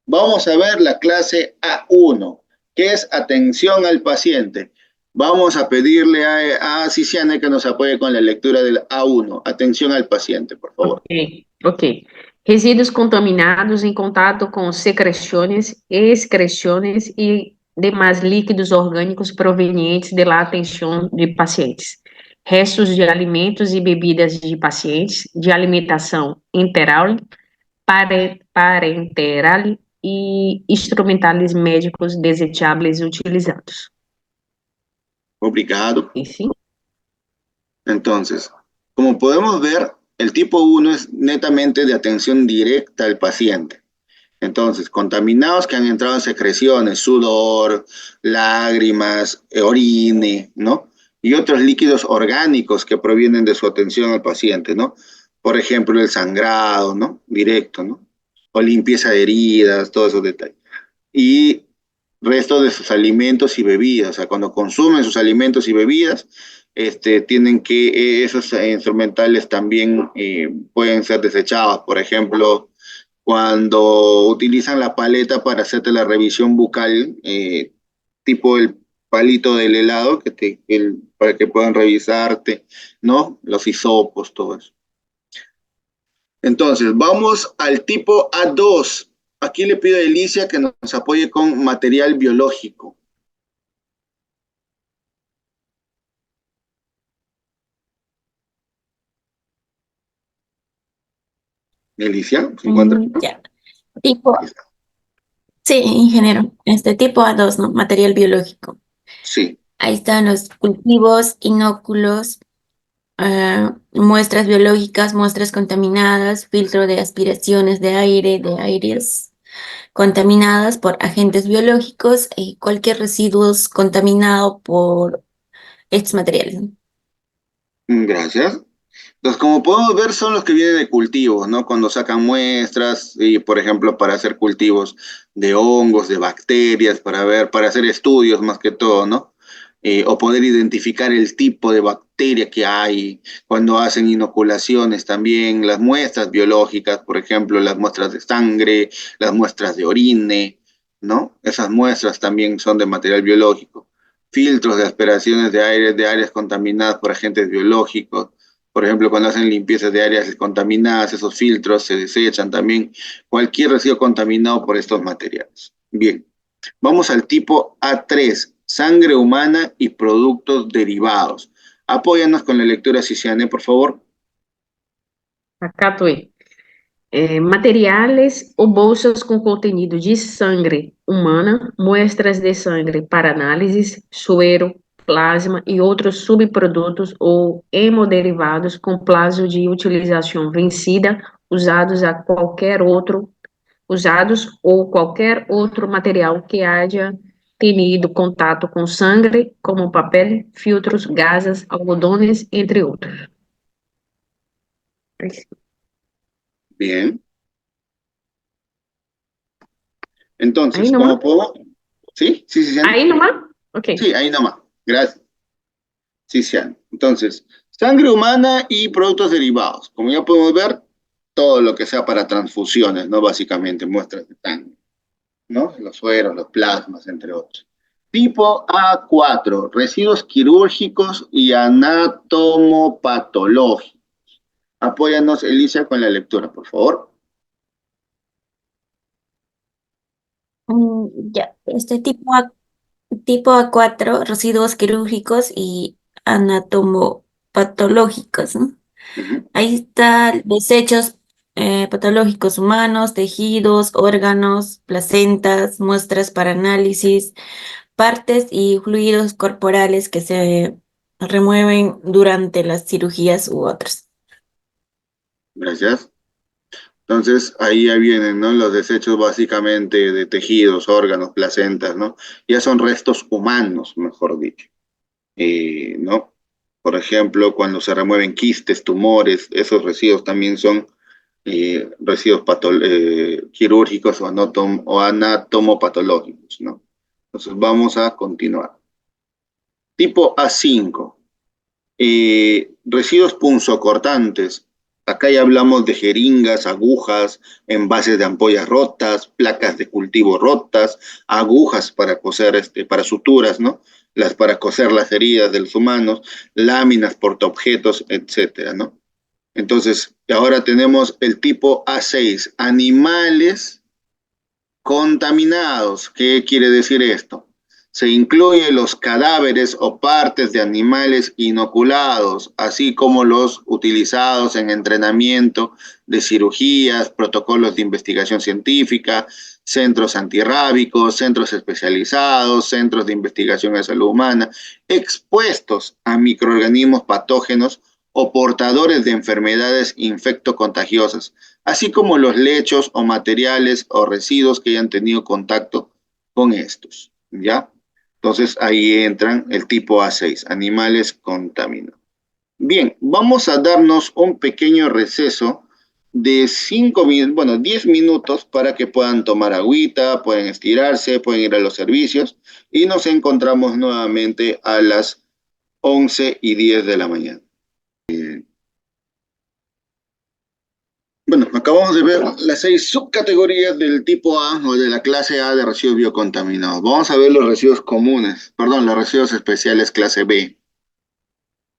Vamos a ver la clase A1, que es atención al paciente. Vamos a pedirle a Ciciane que nos apoye con la lectura del A1. Atención al paciente, por favor. Ok. Resíduos contaminados em contato com secreções, excreções e demais líquidos orgânicos provenientes da atenção de pacientes. Restos de alimentos e bebidas de pacientes, de alimentação enteral, parenteral e instrumentais médicos desejáveis utilizados. Obrigado. E sim? Entonces, como podemos ver, el tipo 1 es netamente de atención directa al paciente. Entonces, contaminados que han entrado en secreciones, sudor, lágrimas, orine, ¿no? Y otros líquidos orgánicos que provienen de su atención al paciente, ¿no? Por ejemplo, el sangrado, ¿no? Directo, ¿no? O limpieza de heridas, todos esos detalles. Y resto de sus alimentos y bebidas. O sea, cuando consumen sus alimentos y bebidas, tienen que, esos instrumentales también pueden ser desechados. Por ejemplo, cuando utilizan la paleta para hacerte la revisión bucal, tipo el palito del helado, para que puedan revisarte, ¿no? Los hisopos, todo eso. Entonces, vamos al tipo A2. Aquí le pido a Elicia que nos apoye con material biológico. Elicia, ¿se encuentra? Ya. Tipo, sí, ingeniero. Tipo A2, ¿no? Material biológico. Sí. Ahí están los cultivos, inóculos, muestras biológicas, muestras contaminadas, filtro de aspiraciones de aires contaminadas por agentes biológicos y cualquier residuos contaminado por estos materiales, ¿no? Gracias. Entonces, como podemos ver, son los que vienen de cultivos, ¿no? Cuando sacan muestras, y por ejemplo, para hacer cultivos de hongos, de bacterias, para hacer estudios más que todo, ¿no? o poder identificar el tipo de bacteria que hay cuando hacen inoculaciones también, las muestras biológicas, por ejemplo, las muestras de sangre, las muestras de orine, ¿no? Esas muestras también son de material biológico. Filtros de aspiraciones de áreas contaminadas por agentes biológicos. Por ejemplo, cuando hacen limpieza de áreas contaminadas, esos filtros se desechan también. Cualquier residuo contaminado por estos materiales. Bien, vamos al tipo A3, sangre humana y productos derivados. Apóyanos con la lectura, Ciciane, por favor. Acá estou. Materiais ou bolsas com contenido de sangue humana, muestras de sangue para análises, suero, plasma e outros subprodutos ou hemoderivados com prazo de utilização vencida, usados ou qualquer outro material que haja tenido contato com sangue, como papel, filtros, gases, algodones, entre outros. Bien. Aí Entonces, nomás? ¿cómo puedo? ¿Sí? ¿Sí, Ciciane? Aí nomás? Ok. Sí, ahí nomás. Gracias. Ciciane. Entonces, sangre humana y productos derivados. Como ya podemos ver, todo lo que sea para transfusiones, ¿no? Básicamente, muestras de sangre, ¿no? Los sueros, los plasmas, entre otros. Tipo A4, residuos quirúrgicos y anatomopatológicos. Apóyanos, Alicia, con la lectura, por favor. Ya, tipo A4, residuos quirúrgicos y anatomopatológicos, ¿no? Ujú. Ahí está desechos patológicos humanos, tejidos, órganos, placentas, muestras para análisis, partes y fluidos corporales que se remueven durante las cirugías u otras. Gracias. Entonces, ahí ya vienen, ¿no? Los desechos básicamente de tejidos, órganos, placentas, ¿no? Ya son restos humanos, mejor dicho, ¿no? Por ejemplo, cuando se remueven quistes, tumores, esos residuos también son residuos quirúrgicos o anatomopatológicos, ¿no? Entonces, vamos a continuar. Tipo A5, residuos punzocortantes. Acá ya hablamos de jeringas, agujas, envases de ampollas rotas, placas de cultivo rotas, agujas para coser, para suturas, ¿no? Las para coser las heridas de los humanos, láminas, portaobjetos, etcétera, ¿no? Entonces, ahora tenemos el tipo A6, animales contaminados. ¿Qué quiere decir esto? Se incluye los cadáveres o partes de animales inoculados, así como los utilizados en entrenamiento de cirugías, protocolos de investigación científica, centros antirrábicos, centros especializados, centros de investigación de salud humana, expuestos a microorganismos patógenos o portadores de enfermedades infectocontagiosas, así como los lechos o materiales o residuos que hayan tenido contacto con estos, ¿ya? Entonces ahí entran el tipo A6, animales contaminados. Bien, vamos a darnos un pequeño receso de 5 minutos, bueno, 10 minutos para que puedan tomar agüita, pueden estirarse, pueden ir a los servicios y nos encontramos nuevamente a las 11:10 de la mañana. Bueno, acabamos de ver las 6 subcategorías del tipo A o de la clase A de residuos biocontaminados. Vamos a ver los residuos comunes, perdón, los residuos especiales clase B.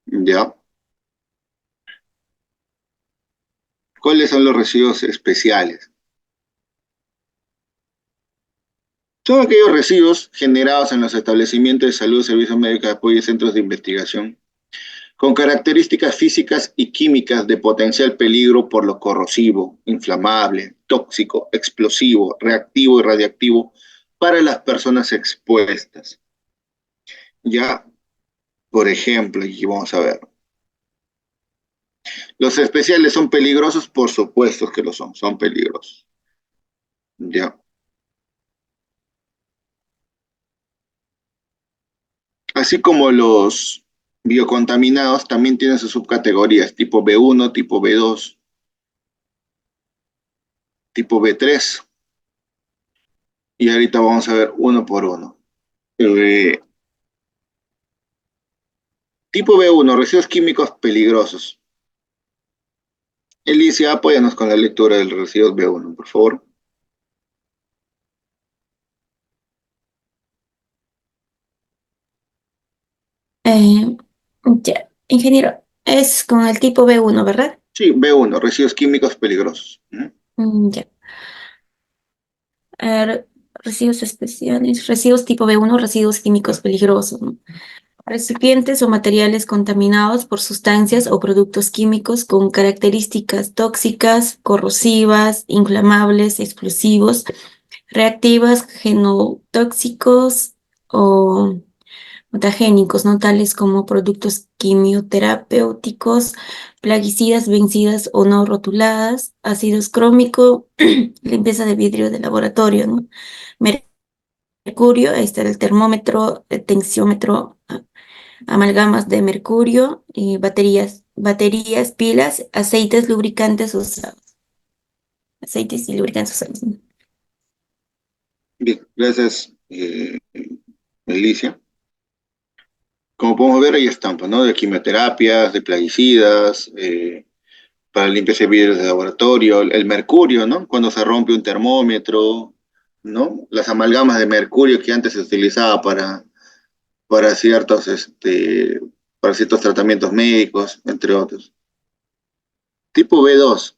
¿Ya? ¿Cuáles son los residuos especiales? Son aquellos residuos generados en los establecimientos de salud, servicios médicos de apoyo y centros de investigación, con características físicas y químicas de potencial peligro por lo corrosivo, inflamable, tóxico, explosivo, reactivo y radiactivo para las personas expuestas. Ya, por ejemplo, y vamos a ver. Los especiales son peligrosos, por supuesto que lo son peligrosos. Ya. Así como los biocontaminados también tienen sus subcategorías, tipo B1, tipo B2, tipo B3. Y ahorita vamos a ver uno por uno. Eh, Tipo B1, residuos químicos peligrosos. Elicia, apóyanos con la lectura del residuos B1, por favor. Eh, ya, ingeniero, es con el tipo B1, ¿verdad? Sí, B1, residuos químicos peligrosos. Ya. Residuos especiales, residuos tipo B1, residuos químicos peligrosos, ¿no? Recipientes o materiales contaminados por sustancias o productos químicos con características tóxicas, corrosivas, inflamables, explosivos, reactivas, genotóxicos o mutagénicos, ¿no? Tales como productos quimioterapéuticos, plaguicidas vencidas o no rotuladas, ácidos crómico, limpieza de vidrio de laboratorio, ¿no? Mercurio, ahí está el termómetro, el tensiómetro, amalgamas de mercurio, y baterías, pilas, aceites lubricantes usados. Aceites y lubricantes usados, ¿no? Bien, gracias, Alicia. Como podemos ver, hay estampas, ¿no? De quimioterapias, de plaguicidas, para limpieza de vidrios de laboratorio, el mercurio, ¿no? Cuando se rompe un termómetro, ¿no? Las amalgamas de mercurio que antes se utilizaba para ciertos, para ciertos tratamientos médicos, entre otros. Tipo B2,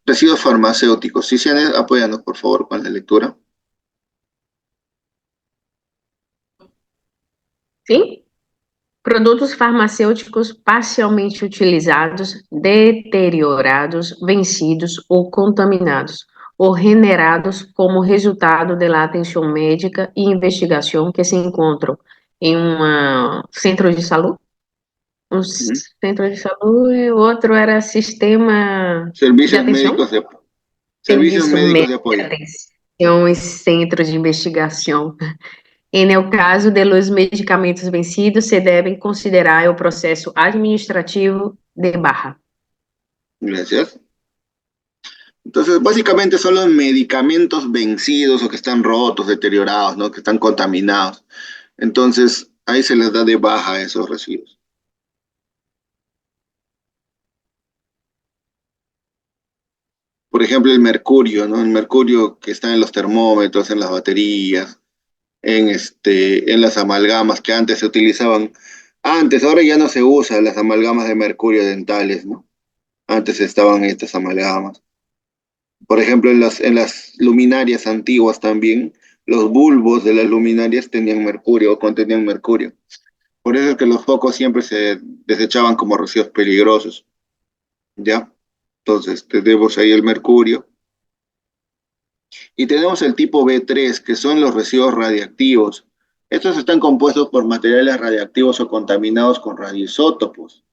residuos farmacéuticos. Si se apóyanos, por favor, con la lectura. Sim? Produtos farmacêuticos parcialmente utilizados, deteriorados, vencidos ou contaminados, ou generados como resultado da atenção médica e investigação que se encontram em um centro de saúde. Um centro de saúde, e outro era sistema de Servicios atenção, médicos de, servicios serviço médicos de médico de apoyo. atenção e centro de investigação. En el caso de los medicamentos vencidos, se deben considerar el proceso administrativo de baja. Gracias. Entonces, básicamente son los medicamentos vencidos o que están rotos, deteriorados, ¿no? Que están contaminados. Entonces, ahí se les da de baja a esos residuos. Por ejemplo, el mercurio, ¿no? El mercurio que está en los termómetros, en las baterías, en las amalgamas que antes se utilizaban. Antes, ahora ya no se usan las amalgamas de mercurio dentales, ¿no? Antes estaban estas amalgamas. Por ejemplo, en las luminarias antiguas también, los bulbos de las luminarias tenían mercurio o contenían mercurio. Por eso es que los focos siempre se desechaban como residuos peligrosos, ¿ya? Entonces, tenemos ahí el mercurio. Y tenemos el tipo B3, que son los residuos radiactivos. Estos están compuestos por materiales radiactivos o contaminados con radioisótopos,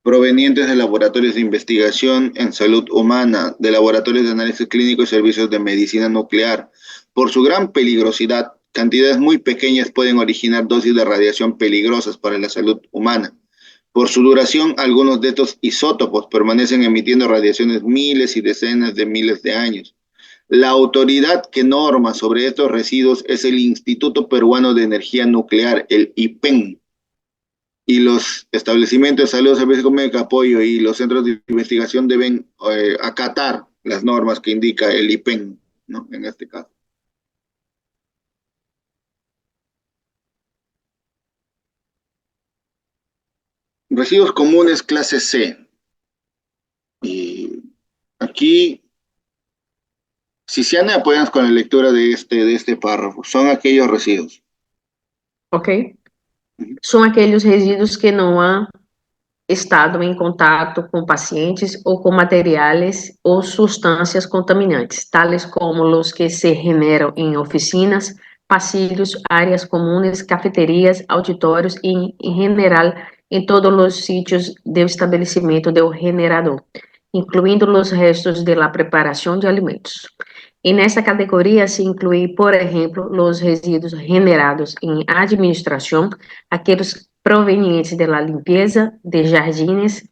provenientes de laboratorios de investigación en salud humana, de laboratorios de análisis clínico y servicios de medicina nuclear. Por su gran peligrosidad, cantidades muy pequeñas pueden originar dosis de radiación peligrosas para la salud humana. Por su duración, algunos de estos isótopos permanecen emitiendo radiaciones miles y decenas de miles de años. La autoridad que norma sobre estos residuos es el Instituto Peruano de Energía Nuclear, el IPEN, y los establecimientos de salud, servicio médico, apoyo y los centros de investigación deben acatar las normas que indica el IPEN, ¿no? En este caso. Residuos comunes clase C. Y aquí, si se han apoyado con la lectura de este párrafo, son aquellos residuos. Ok? São aqueles resíduos que não há estado em contato com pacientes ou com materiais ou substâncias contaminantes, tales como os que se generam em oficinas, pasillos, áreas comuns, cafeterias, auditórios e, em general, em todos os sítios do estabelecimento do generador, incluindo os restos da preparação de alimentos. E nessa categoria se inclui, por exemplo, os resíduos generados em administração, aqueles provenientes da limpeza de jardins,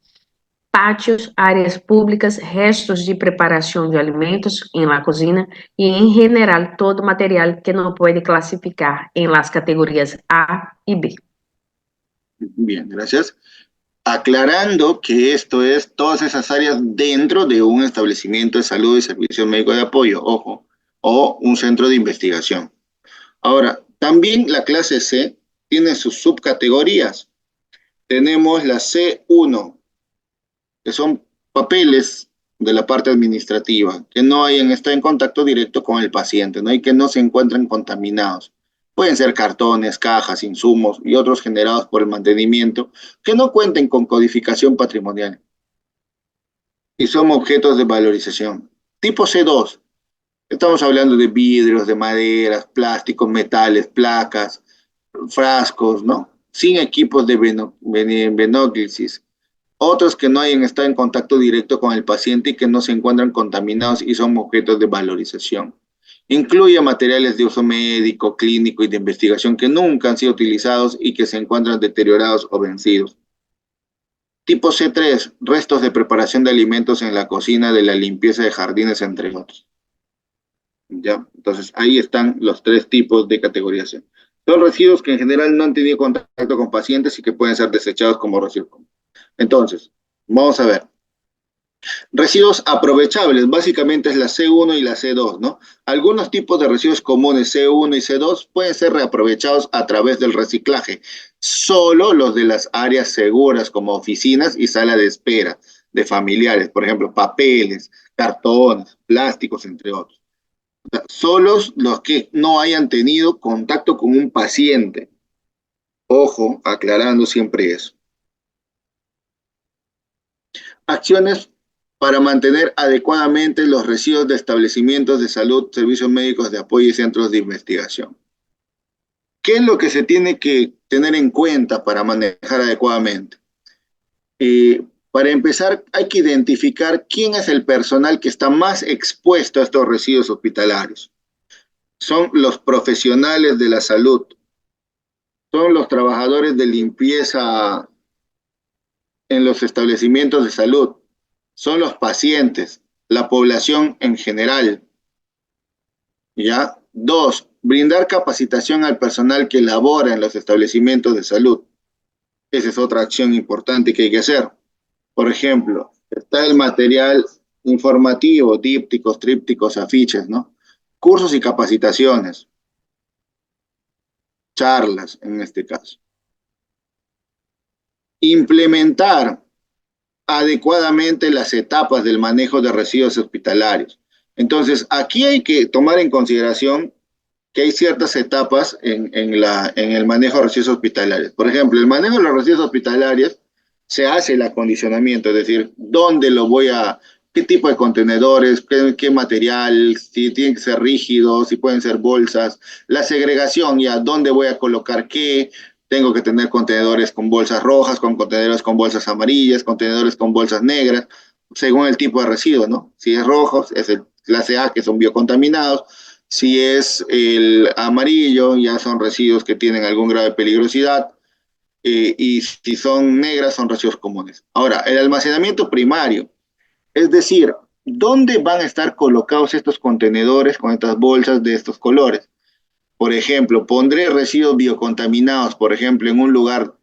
pátios, áreas públicas, restos de preparação de alimentos em la cozinha e, em geral, todo material que não pode classificar em las categorias A e B. Bien, gracias. Aclarando que esto es todas esas áreas dentro de un establecimiento de salud y servicio médico de apoyo, ojo, o un centro de investigación. Ahora, también la clase C tiene sus subcategorías. Tenemos la C1, que son papeles de la parte administrativa, que no hayan estado en contacto directo con el paciente, ¿no? Y que no se encuentren contaminados. Pueden ser cartones, cajas, insumos y otros generados por el mantenimiento que no cuenten con codificación patrimonial y son objetos de valorización. Tipo C2, estamos hablando de vidrios, de maderas, plásticos, metales, placas, frascos, ¿no? Sin equipos de venóglisis. Otros que no hayan estado en contacto directo con el paciente y que no se encuentran contaminados y son objetos de valorización. Incluye materiales de uso médico, clínico y de investigación que nunca han sido utilizados y que se encuentran deteriorados o vencidos. Tipo C3, restos de preparación de alimentos en la cocina, de la limpieza de jardines, entre otros. ¿Ya? Entonces, ahí están los tres tipos de categorización. Son residuos que en general no han tenido contacto con pacientes y que pueden ser desechados como residuos comunes. Entonces, vamos a ver. Residuos aprovechables, básicamente es la C1 y la C2, ¿no? Algunos tipos de residuos comunes C1 y C2 pueden ser reaprovechados a través del reciclaje. Solo los de las áreas seguras como oficinas y sala de espera de familiares, por ejemplo, papeles, cartones, plásticos, entre otros. O sea, solo los que no hayan tenido contacto con un paciente. Ojo, aclarando siempre eso. Acciones para mantener adecuadamente los residuos de establecimientos de salud, servicios médicos de apoyo y centros de investigación. ¿Qué es lo que se tiene que tener en cuenta para manejar adecuadamente? Para empezar, hay que identificar quién es el personal que está más expuesto a estos residuos hospitalarios. Son los profesionales de la salud, son los trabajadores de limpieza en los establecimientos de salud, son los pacientes, la población en general. ¿Ya? Dos, brindar capacitación al personal que labora en los establecimientos de salud. Esa es otra acción importante que hay que hacer. Por ejemplo, está el material informativo, dípticos, trípticos, afiches, ¿no? Cursos y capacitaciones, charlas en este caso. Implementar adecuadamente las etapas del manejo de residuos hospitalarios. Entonces, aquí hay que tomar en consideración que hay ciertas etapas en el manejo de residuos hospitalarios. Por ejemplo, el manejo de los residuos hospitalarios se hace el acondicionamiento, es decir, dónde lo voy a, qué tipo de contenedores, qué material, si tienen que ser rígidos, si pueden ser bolsas, la segregación, ya, dónde voy a colocar qué, tengo que tener contenedores con bolsas rojas, con contenedores con bolsas amarillas, contenedores con bolsas negras, según el tipo de residuo, ¿no? Si es rojo, es el clase A, que son biocontaminados. Si es el amarillo, ya son residuos que tienen algún grado de peligrosidad. Y si son negras, son residuos comunes. Ahora, el almacenamiento primario, es decir, ¿dónde van a estar colocados estos contenedores con estas bolsas de estos colores? Por ejemplo, pondré residuos biocontaminados, por ejemplo, en un lugar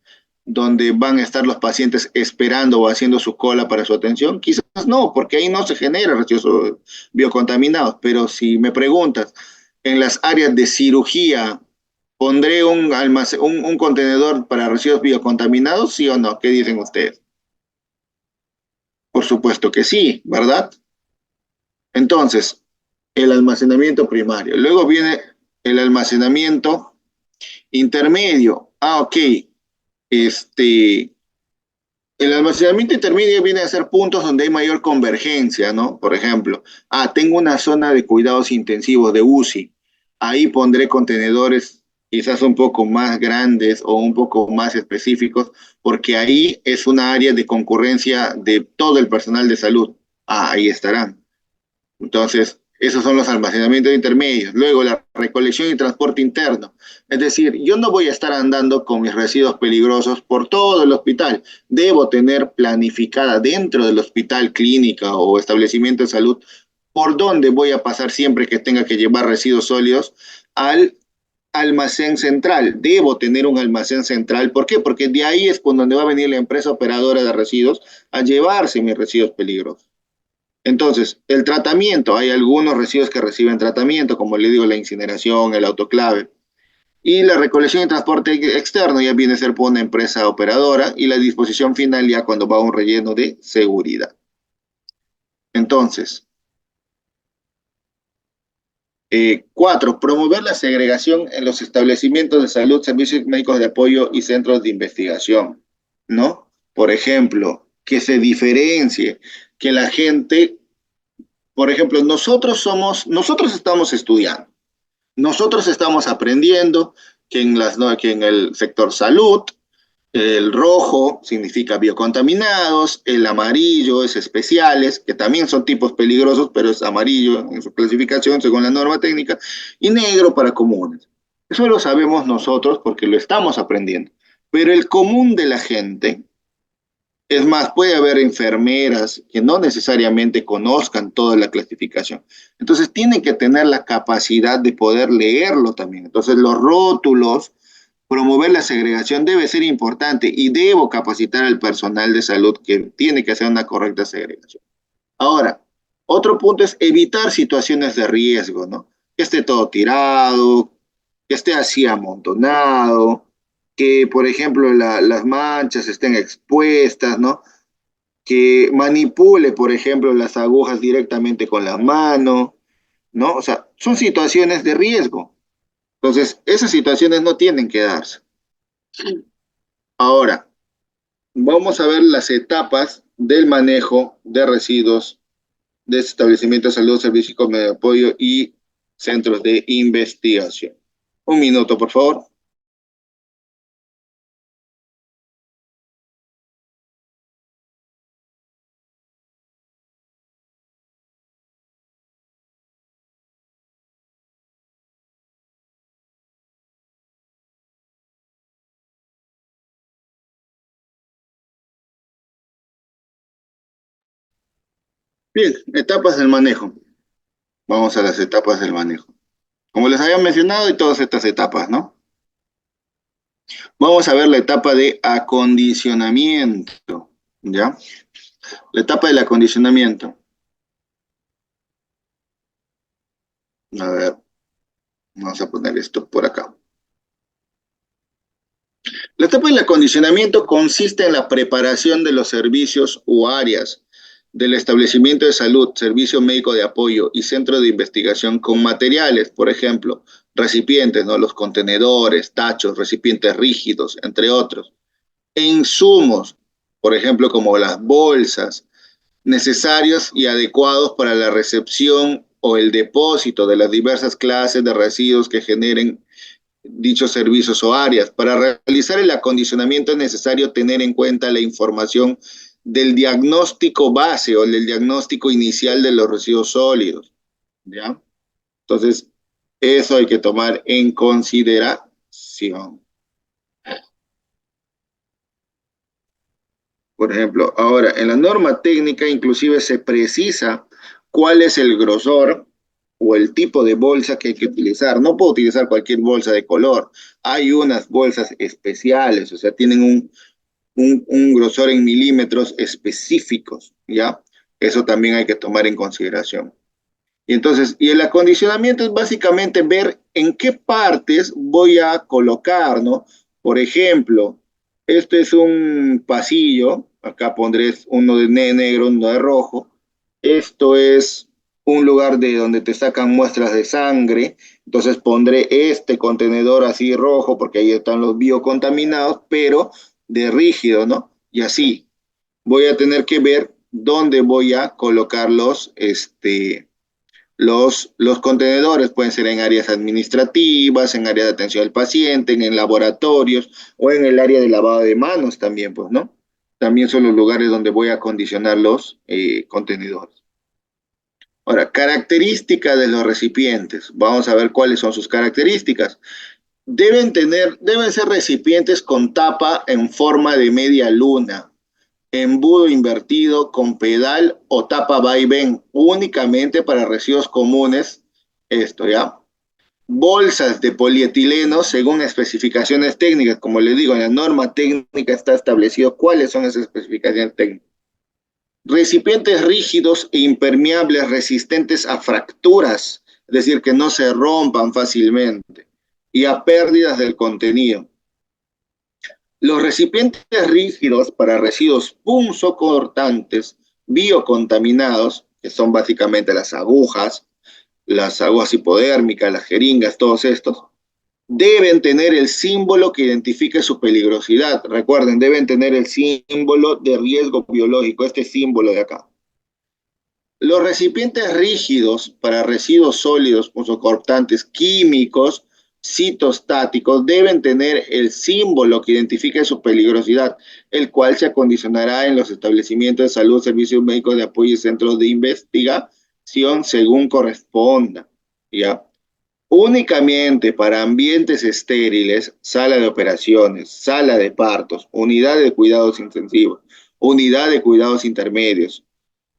donde van a estar los pacientes esperando o haciendo su cola para su atención. Quizás no, porque ahí no se genera residuos biocontaminados. Pero si me preguntas, en las áreas de cirugía, ¿pondré un contenedor para residuos biocontaminados, sí o no? ¿Qué dicen ustedes? Por supuesto que sí, ¿verdad? Entonces, el almacenamiento primario. Luego viene el almacenamiento intermedio. Ok. El almacenamiento intermedio viene a ser puntos donde hay mayor convergencia, ¿no? Por ejemplo, tengo una zona de cuidados intensivos de UCI. Ahí pondré contenedores quizás un poco más grandes o un poco más específicos, porque ahí es una área de concurrencia de todo el personal de salud. Ahí estarán. Entonces, esos son los almacenamientos intermedios. Luego, la recolección y transporte interno. Es decir, yo no voy a estar andando con mis residuos peligrosos por todo el hospital. Debo tener planificada dentro del hospital, clínica o establecimiento de salud, por dónde voy a pasar siempre que tenga que llevar residuos sólidos al almacén central. Debo tener un almacén central. ¿Por qué? Porque de ahí es cuando va a venir la empresa operadora de residuos a llevarse mis residuos peligrosos. Entonces, el tratamiento, hay algunos residuos que reciben tratamiento, como le digo, la incineración, el autoclave. Y la recolección y transporte externo ya viene a ser por una empresa operadora y la disposición final ya cuando va a un relleno de seguridad. Entonces, 4. Promover la segregación en los establecimientos de salud, servicios médicos de apoyo y centros de investigación, ¿no? Por ejemplo, que se diferencie, que la gente, por ejemplo, nosotros estamos estudiando, nosotros estamos aprendiendo que en el sector salud, el rojo significa biocontaminados, el amarillo es especiales, que también son tipos peligrosos, pero es amarillo en su clasificación según la norma técnica, y negro para comunes. Eso lo sabemos nosotros porque lo estamos aprendiendo. Pero el común de la gente, es más, puede haber enfermeras que no necesariamente conozcan toda la clasificación. Entonces tienen que tener la capacidad de poder leerlo también. Entonces los rótulos, promover la segregación debe ser importante y debo capacitar al personal de salud que tiene que hacer una correcta segregación. Ahora, otro punto es evitar situaciones de riesgo, ¿no? Que esté todo tirado, que esté así amontonado, que, por ejemplo, las manchas estén expuestas, ¿no? Que manipule, por ejemplo, las agujas directamente con la mano, ¿no? O sea, son situaciones de riesgo. Entonces, esas situaciones no tienen que darse. Ahora, vamos a ver las etapas del manejo de residuos de establecimientos de salud, servicios de apoyo y centros de investigación. Un minuto, por favor. Bien, etapas del manejo. Vamos a las etapas del manejo. Como les había mencionado, y todas estas etapas, ¿no? Vamos a ver la etapa de acondicionamiento, ¿ya? La etapa del acondicionamiento. A ver, vamos a poner esto por acá. La etapa del acondicionamiento consiste en la preparación de los servicios u áreas del establecimiento de salud, servicio médico de apoyo y centro de investigación con materiales, por ejemplo, recipientes, ¿no? Los contenedores, tachos, recipientes rígidos, entre otros. E insumos, por ejemplo, como las bolsas, necesarios y adecuados para la recepción o el depósito de las diversas clases de residuos que generen dichos servicios o áreas. Para realizar el acondicionamiento es necesario tener en cuenta la información del diagnóstico base o del diagnóstico inicial de los residuos sólidos, ¿ya? Entonces, eso hay que tomar en consideración. Por ejemplo, ahora, en la norma técnica inclusive se precisa cuál es el grosor o el tipo de bolsa que hay que utilizar. No puedo utilizar cualquier bolsa de color. Hay unas bolsas especiales, o sea, tienen un grosor en milímetros específicos, ¿ya? Eso también hay que tomar en consideración. Y entonces, y el acondicionamiento es básicamente ver en qué partes voy a colocar, ¿no? Por ejemplo, este es un pasillo, acá pondré uno de negro, uno de rojo. Esto es un lugar de donde te sacan muestras de sangre, entonces pondré este contenedor así rojo porque ahí están los biocontaminados, pero de rígido, ¿no? Y así voy a tener que ver dónde voy a colocar los contenedores. Pueden ser en áreas administrativas, en áreas de atención al paciente, en laboratorios o en el área de lavado de manos también, pues, ¿no? También son los lugares donde voy a acondicionar los contenedores. Ahora, características de los recipientes. Vamos a ver cuáles son sus características. Deben ser recipientes con tapa en forma de media luna, embudo invertido con pedal o tapa vaivén, únicamente para residuos comunes, esto, ¿ya? bolsas de polietileno según especificaciones técnicas. Como les digo, en la norma técnica está establecido cuáles son esas especificaciones técnicas. Recipientes rígidos e impermeables resistentes a fracturas, es decir, que no se rompan fácilmente, y a pérdidas del contenido. Los recipientes rígidos para residuos punzocortantes biocontaminados, que son básicamente las agujas hipodérmicas, las jeringas, todos estos, deben tener el símbolo que identifique su peligrosidad. Recuerden, deben tener el símbolo de riesgo biológico, este símbolo de acá. Los recipientes rígidos para residuos sólidos punzocortantes químicos citostáticos deben tener el símbolo que identifique su peligrosidad, el cual se acondicionará en los establecimientos de salud, servicios médicos de apoyo y centros de investigación según corresponda. ¿Ya? Únicamente para ambientes estériles, sala de operaciones, sala de partos, unidad de cuidados intensivos, unidad de cuidados intermedios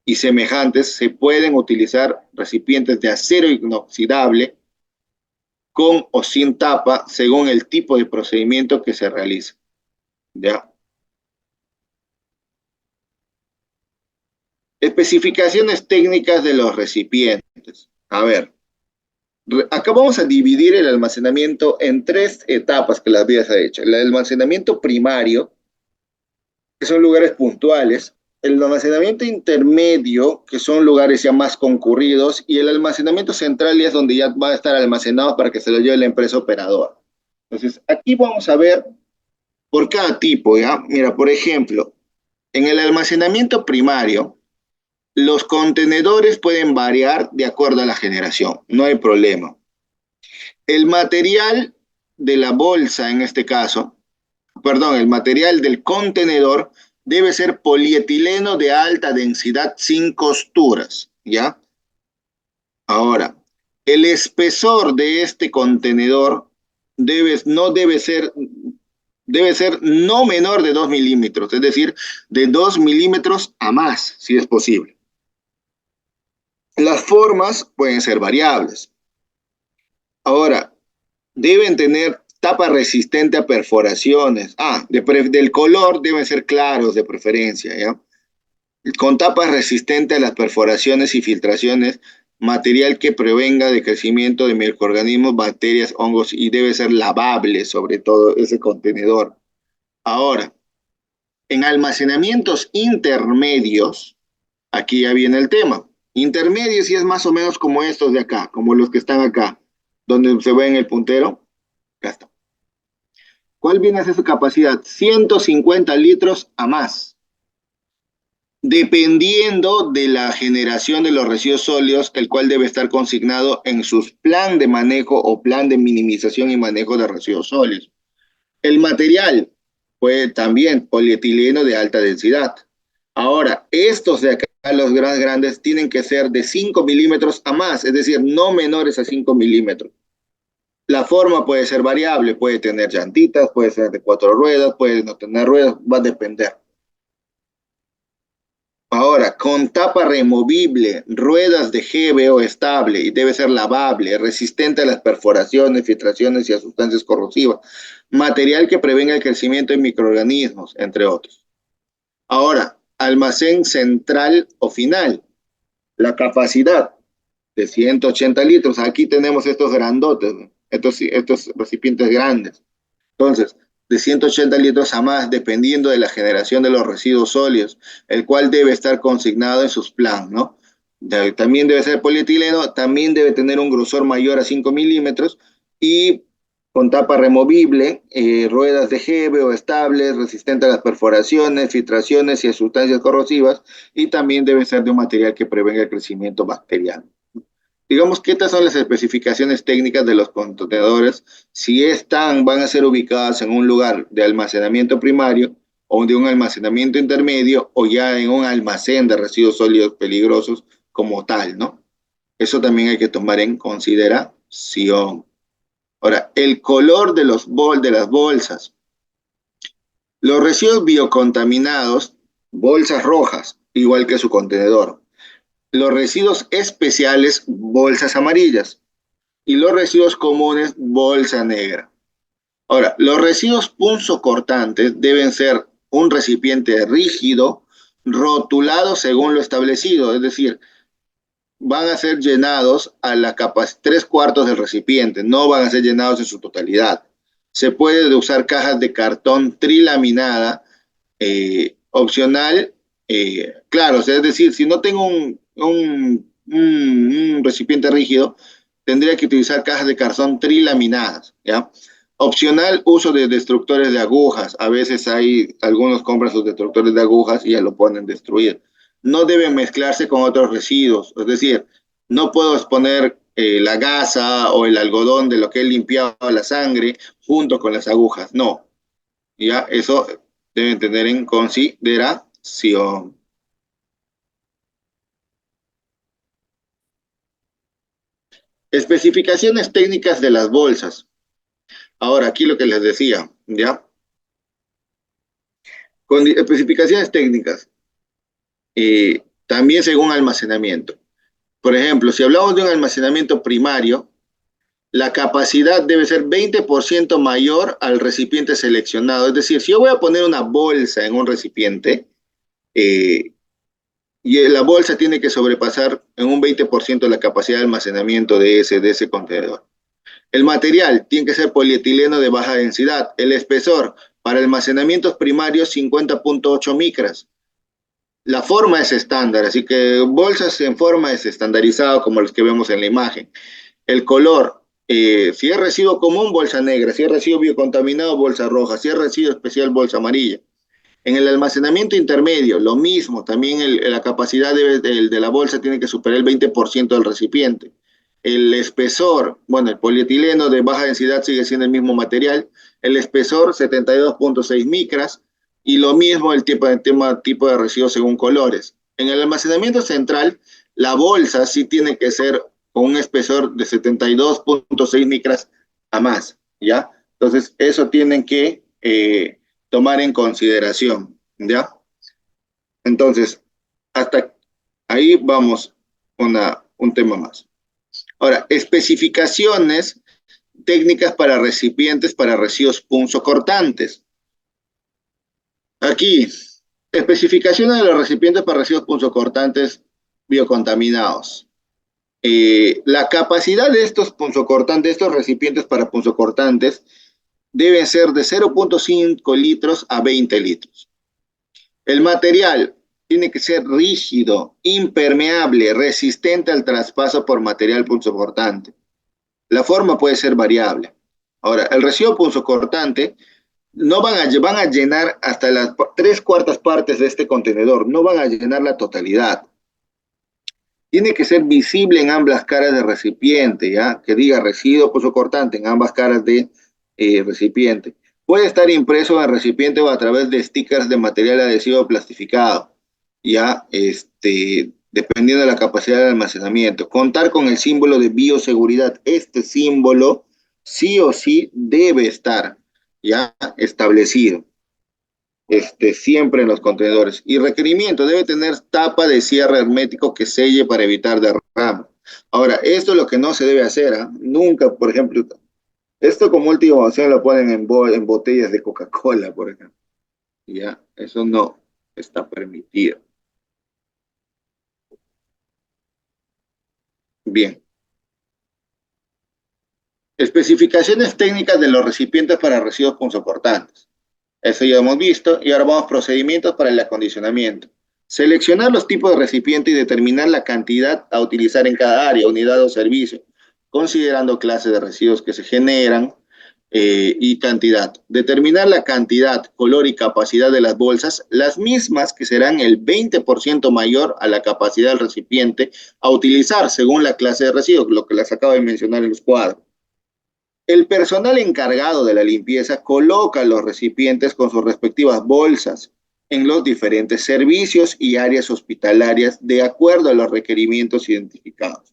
y semejantes, se pueden utilizar recipientes de acero inoxidable con o sin tapa según el tipo de procedimiento que se realice. ¿Ya? Especificaciones técnicas de los recipientes. A ver, acá vamos a dividir el almacenamiento en 3 etapas que las habías hecho. El almacenamiento primario, que son lugares puntuales, el almacenamiento intermedio, que son lugares ya más concurridos, y el almacenamiento central ya es donde ya va a estar almacenado para que se lo lleve la empresa operadora. Entonces, aquí vamos a ver por cada tipo, ¿ya? Mira, por ejemplo, en el almacenamiento primario, los contenedores pueden variar de acuerdo a la generación, no hay problema. El material de la bolsa, en este caso, perdón, el material del contenedor debe ser polietileno de alta densidad sin costuras, ¿ya? Ahora, el espesor de este contenedor debe ser no menor de 2 milímetros, es decir, de 2 milímetros a más, si es posible. Las formas pueden ser variables. Ahora, deben tener tapa resistente a perforaciones. Del color deben ser claros de preferencia, ¿ya? Con tapas resistentes a las perforaciones y filtraciones, material que prevenga de crecimiento de microorganismos, bacterias, hongos y debe ser lavable, sobre todo ese contenedor. Ahora, en almacenamientos intermedios, aquí ya viene el tema. Intermedios y es más o menos como estos de acá, como los que están acá, donde se ve en el puntero. Ya está. ¿Cuál viene a ser su capacidad? 150 litros a más. Dependiendo de la generación de los residuos sólidos, el cual debe estar consignado en sus plan de manejo o plan de minimización y manejo de residuos sólidos. El material puede también polietileno de alta densidad. Ahora, estos de acá, los grandes, tienen que ser de 5 milímetros a más, es decir, no menores a 5 milímetros. La forma puede ser variable, puede tener llantitas, puede ser de 4 ruedas, puede no tener ruedas, va a depender. Ahora, con tapa removible, ruedas de GBO estable y debe ser lavable, resistente a las perforaciones, filtraciones y a sustancias corrosivas, material que prevenga el crecimiento de microorganismos, entre otros. Ahora, almacén central o final, la capacidad de 180 litros, aquí tenemos estos grandotes, estos recipientes grandes. Entonces, de 180 litros a más, dependiendo de la generación de los residuos sólidos, el cual debe estar consignado en sus planes, ¿no? También debe ser polietileno, también debe tener un grosor mayor a 5 milímetros y con tapa removible, ruedas de GBO estables, resistente a las perforaciones, filtraciones y a sustancias corrosivas, y también debe ser de un material que prevenga el crecimiento bacteriano. Digamos que estas son las especificaciones técnicas de los contenedores. Si van a ser ubicadas en un lugar de almacenamiento primario o de un almacenamiento intermedio o ya en un almacén de residuos sólidos peligrosos como tal, ¿no? Eso también hay que tomar en consideración. Ahora, el color de las bolsas. Los residuos biocontaminados, bolsas rojas, igual que su contenedor. Los residuos especiales, bolsas amarillas. y los residuos comunes, bolsa negra. Ahora, los residuos punzocortantes deben ser un recipiente rígido, rotulado según lo establecido, es decir, van a ser llenados a la capacidad, 3/4 del recipiente, no van a ser llenados en su totalidad. Se puede usar cajas de cartón trilaminada, opcional, claro, o sea, es decir, si no tengo un recipiente rígido, tendría que utilizar cajas de cartón trilaminadas, ¿ya? Opcional, uso de destructores de agujas. A veces hay, algunos compran sus destructores de agujas y ya lo ponen destruido. No deben mezclarse con otros residuos, es decir, no puedo exponer la gasa o el algodón de lo que he limpiado la sangre junto con las agujas, no, ya eso deben tener en consideración. Especificaciones técnicas de las bolsas. Ahora, aquí lo que les decía, ¿ya? Con especificaciones técnicas, también según almacenamiento. Por ejemplo, si hablamos de un almacenamiento primario, la capacidad debe ser 20% mayor al recipiente seleccionado. Es decir, si yo voy a poner una bolsa en un recipiente, eh, y la bolsa tiene que sobrepasar en un 20% la capacidad de almacenamiento de ese contenedor. El material tiene que ser polietileno de baja densidad. El espesor para almacenamientos primarios 50.8 micras. La forma es estándar, así que bolsas en forma es estandarizado como los que vemos en la imagen. El color, si es residuo común, bolsa negra; si es residuo biocontaminado, bolsa roja; si es residuo especial, bolsa amarilla. En el almacenamiento intermedio, lo mismo, también la capacidad de la bolsa tiene que superar el 20% del recipiente. El espesor, bueno, el polietileno de baja densidad sigue siendo el mismo material, el espesor 72.6 micras, y lo mismo el tipo de residuo según colores. En el almacenamiento central, la bolsa sí tiene que ser con un espesor de 72.6 micras a más, ¿ya? Entonces, eso tienen que tomar en consideración, ¿ya? Entonces, hasta ahí vamos un tema más. Ahora, especificaciones técnicas para recipientes para residuos punzocortantes. Aquí, especificaciones de los recipientes para residuos punzocortantes biocontaminados. La capacidad de estos punzocortantes, estos recipientes para punzocortantes, deben ser de 0.5 litros a 20 litros. El material tiene que ser rígido, impermeable, resistente al traspaso por material punzocortante. La forma puede ser variable. Ahora, el residuo punzocortante no van a llenar hasta las 3/4 partes de este contenedor, no van a llenar la totalidad. Tiene que ser visible en ambas caras del recipiente, ¿ya? Que diga residuo punzocortante en ambas caras de recipiente. Puede estar impreso en el recipiente o a través de stickers de material adhesivo plastificado, ya, dependiendo de la capacidad de almacenamiento. Contar con el símbolo de bioseguridad. Este símbolo sí o sí debe estar ya establecido, siempre en los contenedores. Y requerimiento, debe tener tapa de cierre hermético que selle para evitar derrame. Ahora, esto es lo que no se debe hacer, ¿eh? Nunca, por ejemplo, esto como última opción lo ponen en botellas de Coca-Cola, por ejemplo. Ya, eso no está permitido. Bien. Especificaciones técnicas de los recipientes para residuos punzocortantes. Eso ya hemos visto. Y ahora vamos a procedimientos para el acondicionamiento. Seleccionar los tipos de recipiente y determinar la cantidad a utilizar en cada área, unidad o servicio, considerando clases de residuos que se generan, y cantidad. Determinar la cantidad, color y capacidad de las bolsas, las mismas que serán el 20% mayor a la capacidad del recipiente a utilizar según la clase de residuos, lo que les acabo de mencionar en los cuadros. El personal encargado de la limpieza coloca los recipientes con sus respectivas bolsas en los diferentes servicios y áreas hospitalarias de acuerdo a los requerimientos identificados.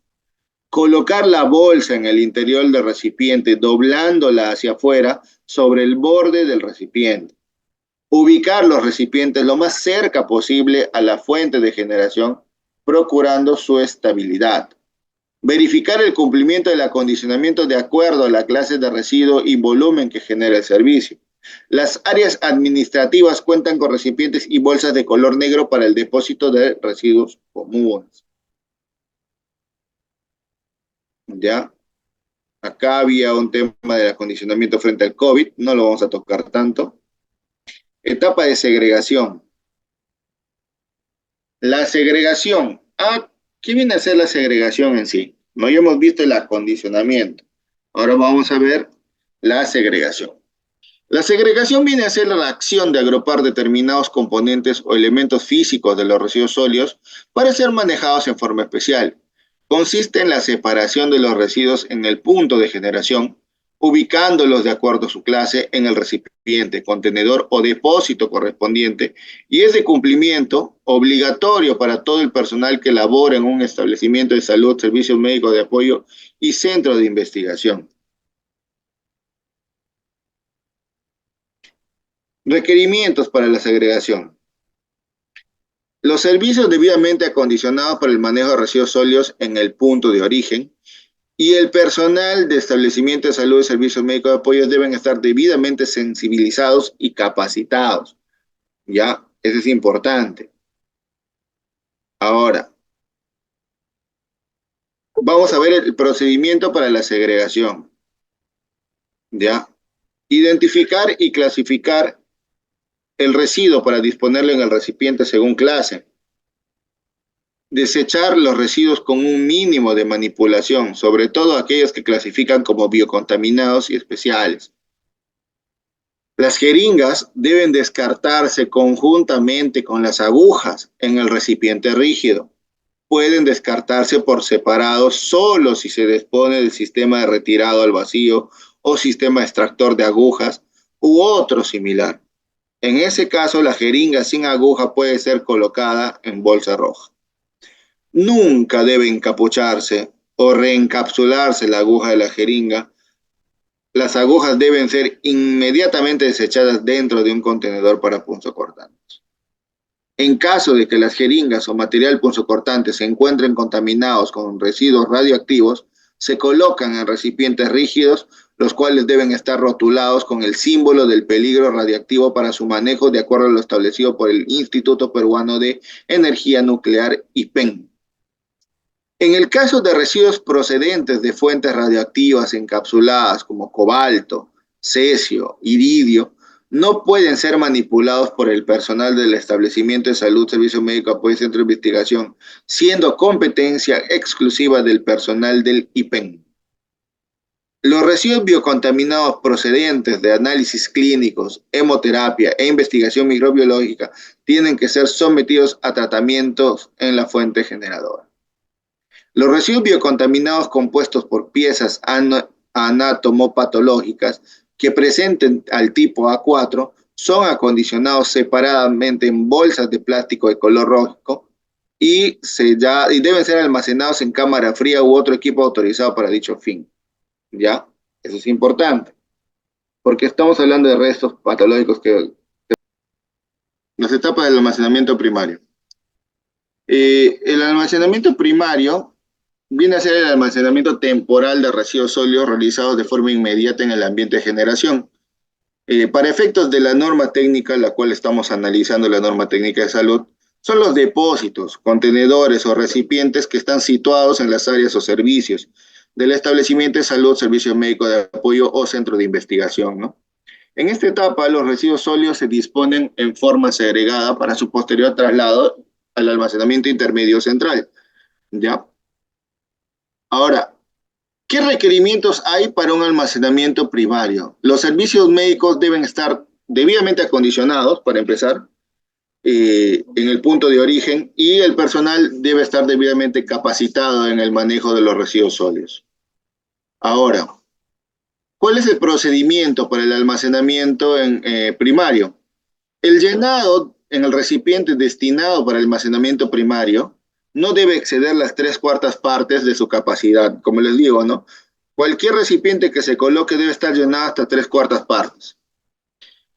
Colocar la bolsa en el interior del recipiente, doblándola hacia afuera sobre el borde del recipiente. Ubicar los recipientes lo más cerca posible a la fuente de generación, procurando su estabilidad. Verificar el cumplimiento del acondicionamiento de acuerdo a la clase de residuo y volumen que genera el servicio. Las áreas administrativas cuentan con recipientes y bolsas de color negro para el depósito de residuos comunes. ¿Ya? Acá había un tema del acondicionamiento frente al COVID, no lo vamos a tocar tanto. Etapa de segregación. La segregación. ¿Qué viene a ser la segregación en sí? No, ya hemos visto el acondicionamiento. Ahora vamos a ver la segregación. La segregación viene a ser la acción de agrupar determinados componentes o elementos físicos de los residuos sólidos para ser manejados en forma especial. Consiste en la separación de los residuos en el punto de generación, ubicándolos de acuerdo a su clase en el recipiente, contenedor o depósito correspondiente, y es de cumplimiento obligatorio para todo el personal que labora en un establecimiento de salud, servicios médicos de apoyo y centro de investigación. Requerimientos para la segregación. Los servicios debidamente acondicionados para el manejo de residuos sólidos en el punto de origen y el personal de establecimiento de salud y servicios médicos de apoyo deben estar debidamente sensibilizados y capacitados. ¿Ya? Eso es importante. Ahora, vamos a ver el procedimiento para la segregación. ¿Ya? Identificar y clasificar el residuo para disponerlo en el recipiente según clase. Desechar los residuos con un mínimo de manipulación, sobre todo aquellos que clasifican como biocontaminados y especiales. Las jeringas deben descartarse conjuntamente con las agujas en el recipiente rígido. Pueden descartarse por separado solo si se dispone del sistema de retirado al vacío o sistema extractor de agujas u otro similar. En ese caso, la jeringa sin aguja puede ser colocada en bolsa roja. Nunca debe encapucharse o reencapsularse la aguja de la jeringa. Las agujas deben ser inmediatamente desechadas dentro de un contenedor para punzocortantes. En caso de que las jeringas o material punzocortante se encuentren contaminados con residuos radioactivos, se colocan en recipientes rígidos, los cuales deben estar rotulados con el símbolo del peligro radiactivo para su manejo de acuerdo a lo establecido por el Instituto Peruano de Energía Nuclear, IPEN. En el caso de residuos procedentes de fuentes radioactivas encapsuladas como cobalto, cesio, iridio, no pueden ser manipulados por el personal del establecimiento de salud, servicio médico, apoyo y centro de investigación, siendo competencia exclusiva del personal del IPEN. Los residuos biocontaminados procedentes de análisis clínicos, hemoterapia e investigación microbiológica tienen que ser sometidos a tratamientos en la fuente generadora. Los residuos biocontaminados compuestos por piezas anatomopatológicas que presenten al tipo A4 son acondicionados separadamente en bolsas de plástico de color rojo y deben ser almacenados en cámara fría u otro equipo autorizado para dicho fin. ¿Ya? Eso es importante, porque estamos hablando de restos patológicos las etapas del almacenamiento primario. El almacenamiento primario viene a ser el almacenamiento temporal de residuos sólidos realizados de forma inmediata en el ambiente de generación. Para efectos de la norma técnica, la cual estamos analizando, la norma técnica de salud, son los depósitos, contenedores o recipientes que están situados en las áreas o servicios del establecimiento de salud, servicio médico de apoyo o centro de investigación, ¿no? En esta etapa, los residuos sólidos se disponen en forma segregada para su posterior traslado al almacenamiento intermedio central, ¿ya? Ahora, ¿qué requerimientos hay para un almacenamiento primario? Los servicios médicos deben estar debidamente acondicionados, para empezar, en el punto de origen, y el personal debe estar debidamente capacitado en el manejo de los residuos sólidos. Ahora, ¿cuál es el procedimiento para el almacenamiento primario? El llenado en el recipiente destinado para el almacenamiento primario no debe exceder las 3/4 partes de su capacidad. Como les digo, ¿no? Cualquier recipiente que se coloque debe estar llenado hasta 3/4 partes.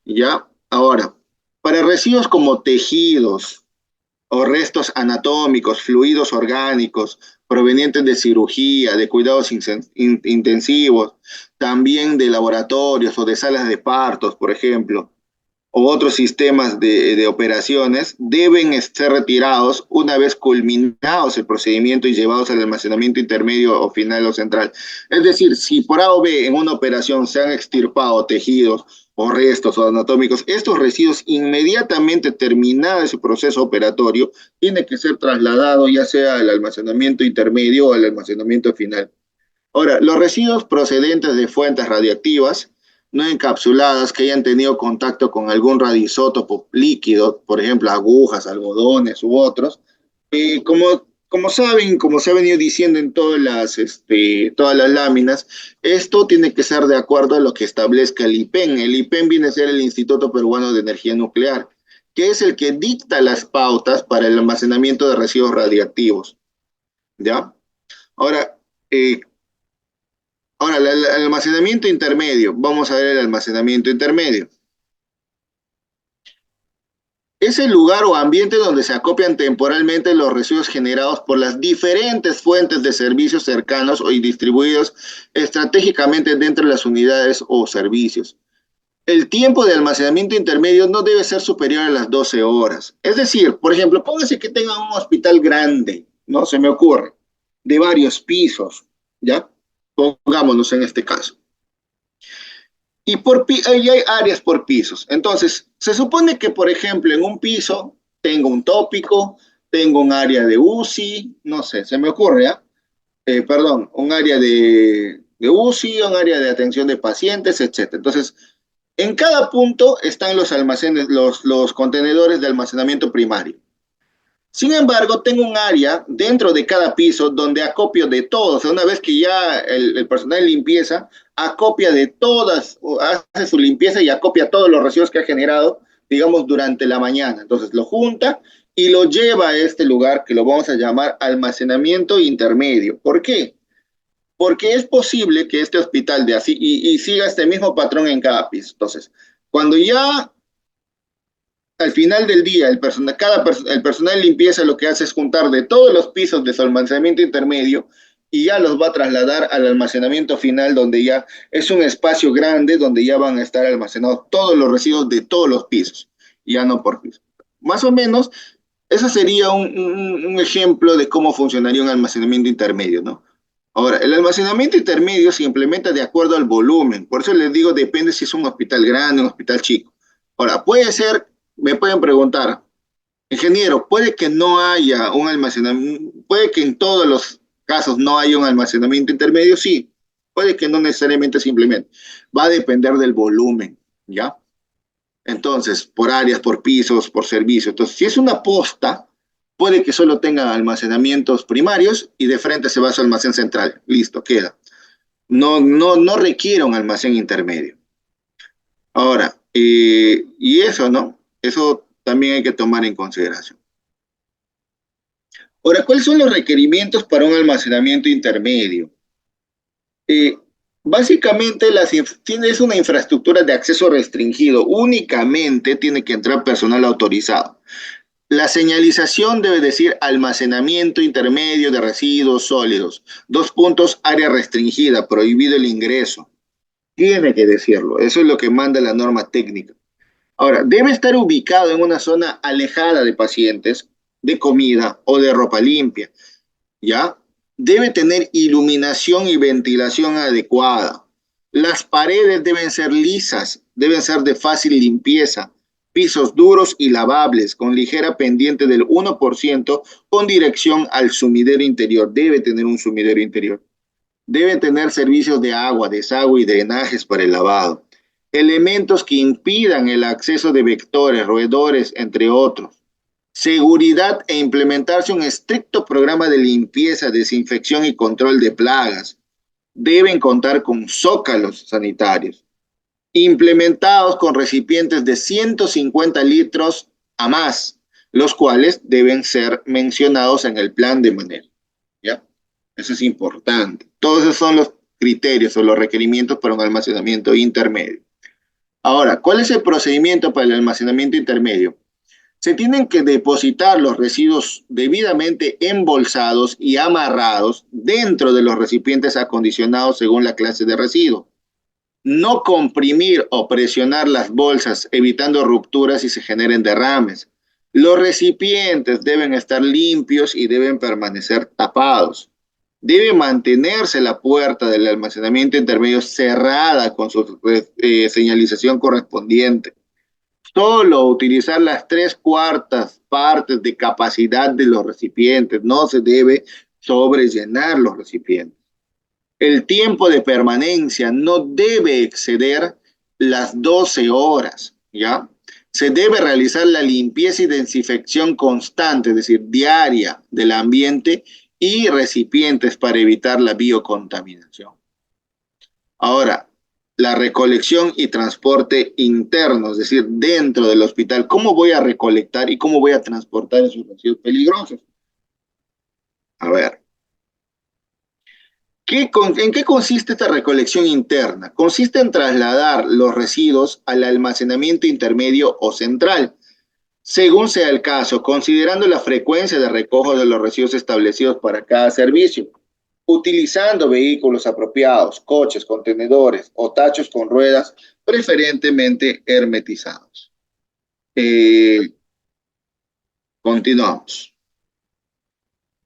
¿Ya? Ahora, para residuos como tejidos o restos anatómicos, fluidos orgánicos, provenientes de cirugía, de cuidados intensivos, también de laboratorios o de salas de partos, por ejemplo, o otros sistemas de operaciones, deben ser retirados una vez culminados el procedimiento y llevados al almacenamiento intermedio o final o central. Es decir, si por A o B en una operación se han extirpado tejidos o restos o anatómicos, estos residuos inmediatamente terminado ese proceso operatorio, tiene que ser trasladado ya sea al almacenamiento intermedio o al almacenamiento final. Ahora, los residuos procedentes de fuentes radioactivas no encapsuladas que hayan tenido contacto con algún radioisótopo líquido, por ejemplo, agujas, algodones u otros, como saben, como se ha venido diciendo en todas las láminas, esto tiene que ser de acuerdo a lo que establezca el IPEN. El IPEN viene a ser el Instituto Peruano de Energía Nuclear, que es el que dicta las pautas para el almacenamiento de residuos radioactivos. ¿Ya? Ahora, eh, Ahora, el almacenamiento intermedio. Vamos a ver el almacenamiento intermedio. Es el lugar o ambiente donde se acopian temporalmente los residuos generados por las diferentes fuentes de servicios cercanos y distribuidos estratégicamente dentro de las unidades o servicios. El tiempo de almacenamiento intermedio no debe ser superior a las 12 horas. Es decir, por ejemplo, póngase que tengan un hospital grande, ¿no? Se me ocurre, de varios pisos, ¿ya? Pongámonos en este caso. Y ahí hay áreas por pisos. Entonces, se supone que, por ejemplo, en un piso tengo un tópico, tengo un área de UCI, no sé, se me ocurre, ¿ah? Perdón, un área de UCI, un área de atención de pacientes, etcétera. Entonces, en cada punto están los almacenes, los contenedores de almacenamiento primario. Sin embargo, tengo un área dentro de cada piso donde acopio de todo. O sea, una vez que ya el personal de limpieza acopia de todas, hace su limpieza y acopia todos los residuos que ha generado, digamos, durante la mañana. Entonces lo junta y lo lleva a este lugar que lo vamos a llamar almacenamiento intermedio. ¿Por qué? Porque es posible que este hospital de así y siga este mismo patrón en cada piso. Entonces, cuando ya al final del día, el personal de limpieza lo que hace es juntar de todos los pisos de su almacenamiento intermedio y ya los va a trasladar al almacenamiento final, donde ya es un espacio grande, donde ya van a estar almacenados todos los residuos de todos los pisos, ya no por piso. Más o menos, ese sería un ejemplo de cómo funcionaría un almacenamiento intermedio, ¿no? Ahora, el almacenamiento intermedio se implementa de acuerdo al volumen, por eso les digo, depende si es un hospital grande o un hospital chico. Ahora, puede ser, me pueden preguntar, ingeniero, puede que no haya un almacenamiento, puede que en todos los casos no haya un almacenamiento intermedio, sí, puede que no necesariamente simplemente, va a depender del volumen, ¿ya? Entonces, por áreas, por pisos, por servicios. Entonces, si es una posta, puede que solo tenga almacenamientos primarios y de frente se va a su almacén central. Listo, queda. No requiere un almacén intermedio. Ahora, y eso, ¿no? Eso también hay que tomar en consideración. Ahora, ¿cuáles son los requerimientos para un almacenamiento intermedio? Eh, Básicamente, es una infraestructura de acceso restringido. Únicamente tiene que entrar personal autorizado. La señalización debe decir almacenamiento intermedio de residuos sólidos. Dos puntos, área restringida, prohibido el ingreso. Tiene que decirlo. Eso es lo que manda la norma técnica. Ahora, debe estar ubicado en una zona alejada de pacientes, de comida o de ropa limpia, ¿ya? Debe tener iluminación y ventilación adecuada. Las paredes deben ser lisas, deben ser de fácil limpieza, pisos duros y lavables, con ligera pendiente del 1%, con dirección al sumidero interior. Debe tener un sumidero interior. Debe tener servicios de agua, desagüe y drenajes para el lavado. Elementos que impidan el acceso de vectores, roedores, entre otros. Seguridad e implementarse un estricto programa de limpieza, desinfección y control de plagas. Deben contar con zócalos sanitarios, implementados con recipientes de 150 litros a más, los cuales deben ser mencionados en el plan de manejo. ¿Ya? Eso es importante. Todos esos son los criterios o los requerimientos para un almacenamiento intermedio. Ahora, ¿cuál es el procedimiento para el almacenamiento intermedio? Se tienen que depositar los residuos debidamente embolsados y amarrados dentro de los recipientes acondicionados según la clase de residuo. No comprimir o presionar las bolsas, evitando rupturas y se generen derrames. Los recipientes deben estar limpios y deben permanecer tapados. Debe mantenerse la puerta del almacenamiento intermedio cerrada con su señalización correspondiente. Solo utilizar las 3/4 partes de capacidad de los recipientes. No se debe sobrellenar los recipientes. El tiempo de permanencia no debe exceder las 12 horas, ¿ya? Se debe realizar la limpieza y desinfección constante, es decir, diaria del ambiente y recipientes para evitar la biocontaminación. Ahora, la recolección y transporte interno, es decir, dentro del hospital. ¿Cómo voy a recolectar y cómo voy a transportar esos residuos peligrosos? A ver. ¿En qué consiste esta recolección interna? Consiste en trasladar los residuos al almacenamiento intermedio o central, según sea el caso, considerando la frecuencia de recojo de los residuos establecidos para cada servicio, utilizando vehículos apropiados, coches, contenedores o tachos con ruedas, preferentemente hermetizados. Continuamos.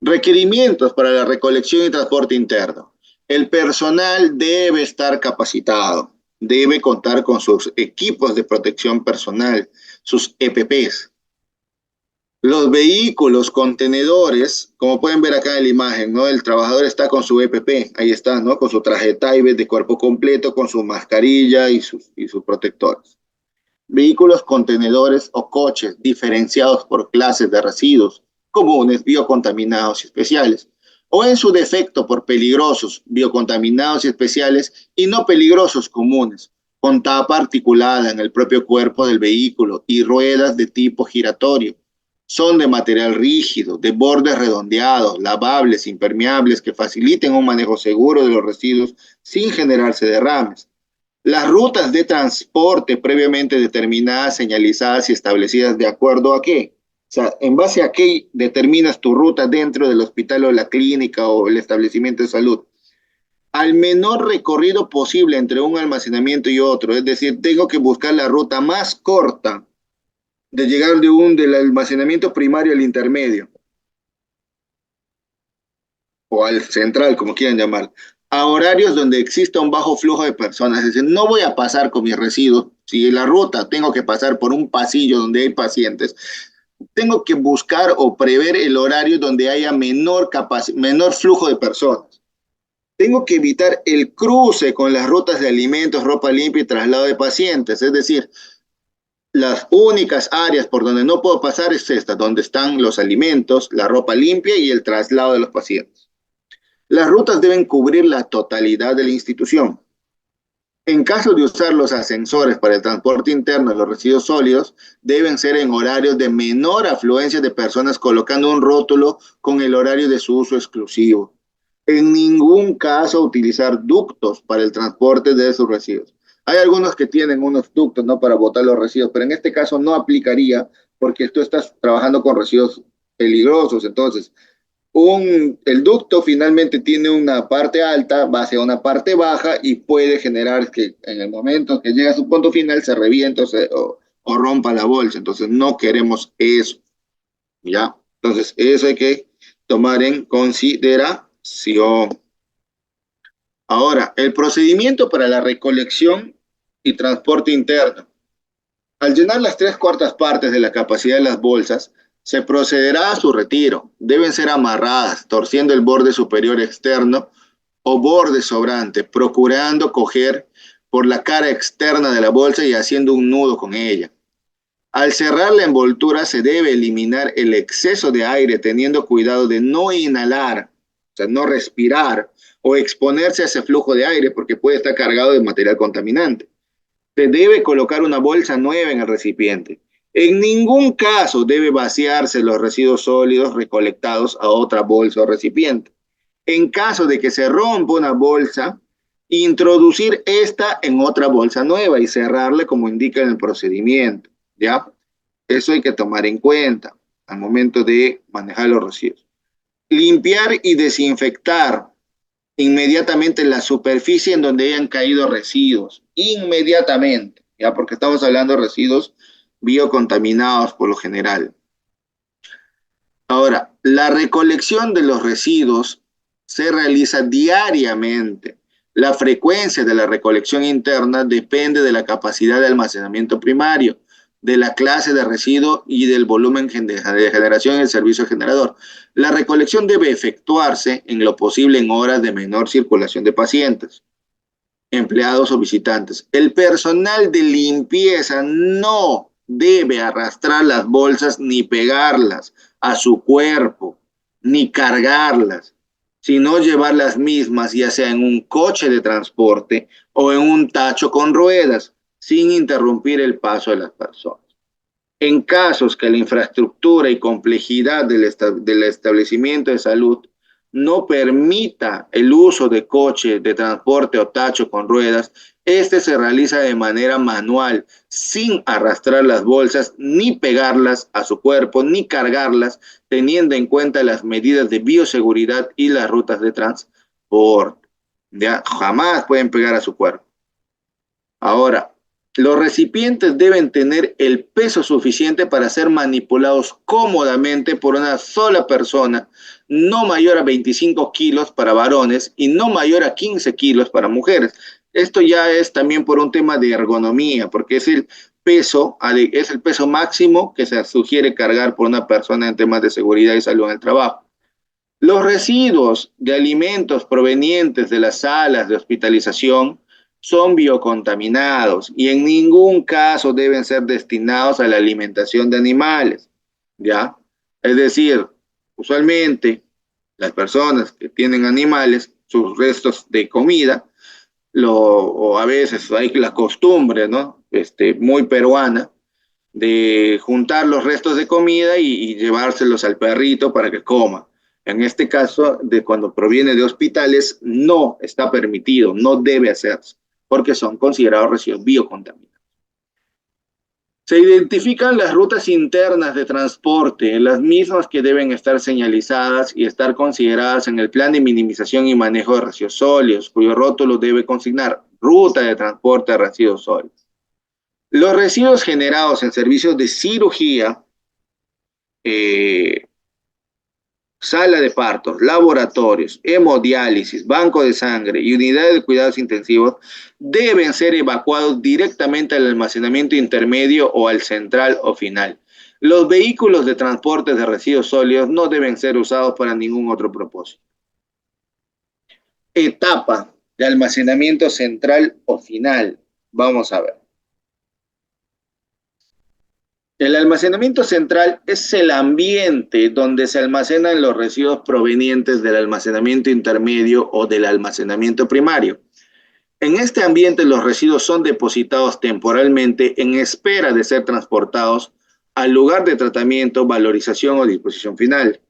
Requerimientos para la recolección y transporte interno. El personal debe estar capacitado, debe contar con sus equipos de protección personal, sus EPPs. Los vehículos contenedores, como pueden ver acá en la imagen, ¿no? El trabajador está con su EPP, ahí está, ¿no? Con su traje Tyvek de cuerpo completo, con su mascarilla y sus protectores. Vehículos contenedores o coches diferenciados por clases de residuos comunes, biocontaminados y especiales, o en su defecto por peligrosos, biocontaminados y especiales y no peligrosos comunes, con tapa articulada en el propio cuerpo del vehículo y ruedas de tipo giratorio. Son de material rígido, de bordes redondeados, lavables, impermeables, que faciliten un manejo seguro de los residuos sin generarse derrames. Las rutas de transporte previamente determinadas, señalizadas y establecidas de acuerdo a qué. O sea, en base a qué determinas tu ruta dentro del hospital o la clínica o el establecimiento de salud. Al menor recorrido posible entre un almacenamiento y otro, es decir, tengo que buscar la ruta más corta de llegar del almacenamiento primario al intermedio o al central, como quieran llamar, a horarios donde exista un bajo flujo de personas. Es decir, no voy a pasar con mis residuos. Si en la ruta tengo que pasar por un pasillo donde hay pacientes, tengo que buscar o prever el horario donde haya menor flujo de personas. Tengo que evitar el cruce con las rutas de alimentos, ropa limpia y traslado de pacientes. Es decir, las únicas áreas por donde no puedo pasar es esta, donde están los alimentos, la ropa limpia y el traslado de los pacientes. Las rutas deben cubrir la totalidad de la institución. En caso de usar los ascensores para el transporte interno de los residuos sólidos, deben ser en horarios de menor afluencia de personas, colocando un rótulo con el horario de su uso exclusivo. En ningún caso utilizar ductos para el transporte de esos residuos. Hay algunos que tienen unos ductos, ¿no?, para botar los residuos, pero en este caso no aplicaría porque tú estás trabajando con residuos peligrosos. Entonces, el ducto finalmente tiene una parte alta, va hacia una parte baja y puede generar que en el momento que llega a su punto final se reviente o rompa la bolsa. Entonces no queremos eso, ¿ya? Entonces eso hay que tomar en consideración. Ahora, el procedimiento para la recolección y transporte interno. Al llenar las 3/4 partes de la capacidad de las bolsas, se procederá a su retiro. Deben ser amarradas, torciendo el borde superior externo o borde sobrante, procurando coger por la cara externa de la bolsa y haciendo un nudo con ella. Al cerrar la envoltura se debe eliminar el exceso de aire, teniendo cuidado de no inhalar, o sea, no respirar o exponerse a ese flujo de aire porque puede estar cargado de material contaminante. Se debe colocar una bolsa nueva en el recipiente. En ningún caso debe vaciarse los residuos sólidos recolectados a otra bolsa o recipiente. En caso de que se rompa una bolsa, introducir esta en otra bolsa nueva y cerrarla como indica en el procedimiento, ¿ya? Eso hay que tomar en cuenta al momento de manejar los residuos. Limpiar y desinfectar inmediatamente la superficie en donde hayan caído residuos, inmediatamente, ya, porque estamos hablando de residuos biocontaminados por lo general. Ahora, la recolección de los residuos se realiza diariamente. La frecuencia de la recolección interna depende de la capacidad de almacenamiento primario, de la clase de residuo y del volumen de generación del servicio generador. La recolección debe efectuarse en lo posible en horas de menor circulación de pacientes, empleados o visitantes. El personal de limpieza no debe arrastrar las bolsas ni pegarlas a su cuerpo, ni cargarlas, sino llevar las mismas, ya sea en un coche de transporte o en un tacho con ruedas, sin interrumpir el paso de las personas. En casos que la infraestructura y complejidad del establecimiento de salud no permita el uso de coche de transporte o tacho con ruedas, este se realiza de manera manual, sin arrastrar las bolsas, ni pegarlas a su cuerpo, ni cargarlas, teniendo en cuenta las medidas de bioseguridad y las rutas de transporte. Ya, jamás pueden pegar a su cuerpo. Ahora, los recipientes deben tener el peso suficiente para ser manipulados cómodamente por una sola persona, no mayor a 25 kilos para varones y no mayor a 15 kilos para mujeres. Esto ya es también por un tema de ergonomía, porque es el peso máximo que se sugiere cargar por una persona en temas de seguridad y salud en el trabajo. Los residuos de alimentos provenientes de las salas de hospitalización son biocontaminados y en ningún caso deben ser destinados a la alimentación de animales, ¿ya? Es decir, usualmente las personas que tienen animales, sus restos de comida, o a veces hay la costumbre, ¿no? Muy peruana, de juntar los restos de comida y llevárselos al perrito para que coma. En este caso, de cuando proviene de hospitales, no está permitido, no debe hacerse, porque son considerados residuos biocontaminados. Se identifican las rutas internas de transporte, las mismas que deben estar señalizadas y estar consideradas en el plan de minimización y manejo de residuos sólidos, cuyo rótulo debe consignar ruta de transporte de residuos sólidos. Los residuos generados en servicios de cirugía, sala de partos, laboratorios, hemodiálisis, banco de sangre y unidades de cuidados intensivos deben ser evacuados directamente al almacenamiento intermedio o al central o final. Los vehículos de transporte de residuos sólidos no deben ser usados para ningún otro propósito. Etapa de almacenamiento central o final. Vamos a ver. El almacenamiento central es el ambiente donde se almacenan los residuos provenientes del almacenamiento intermedio o del almacenamiento primario. En este ambiente los residuos son depositados temporalmente en espera de ser transportados al lugar de tratamiento, valorización o disposición final.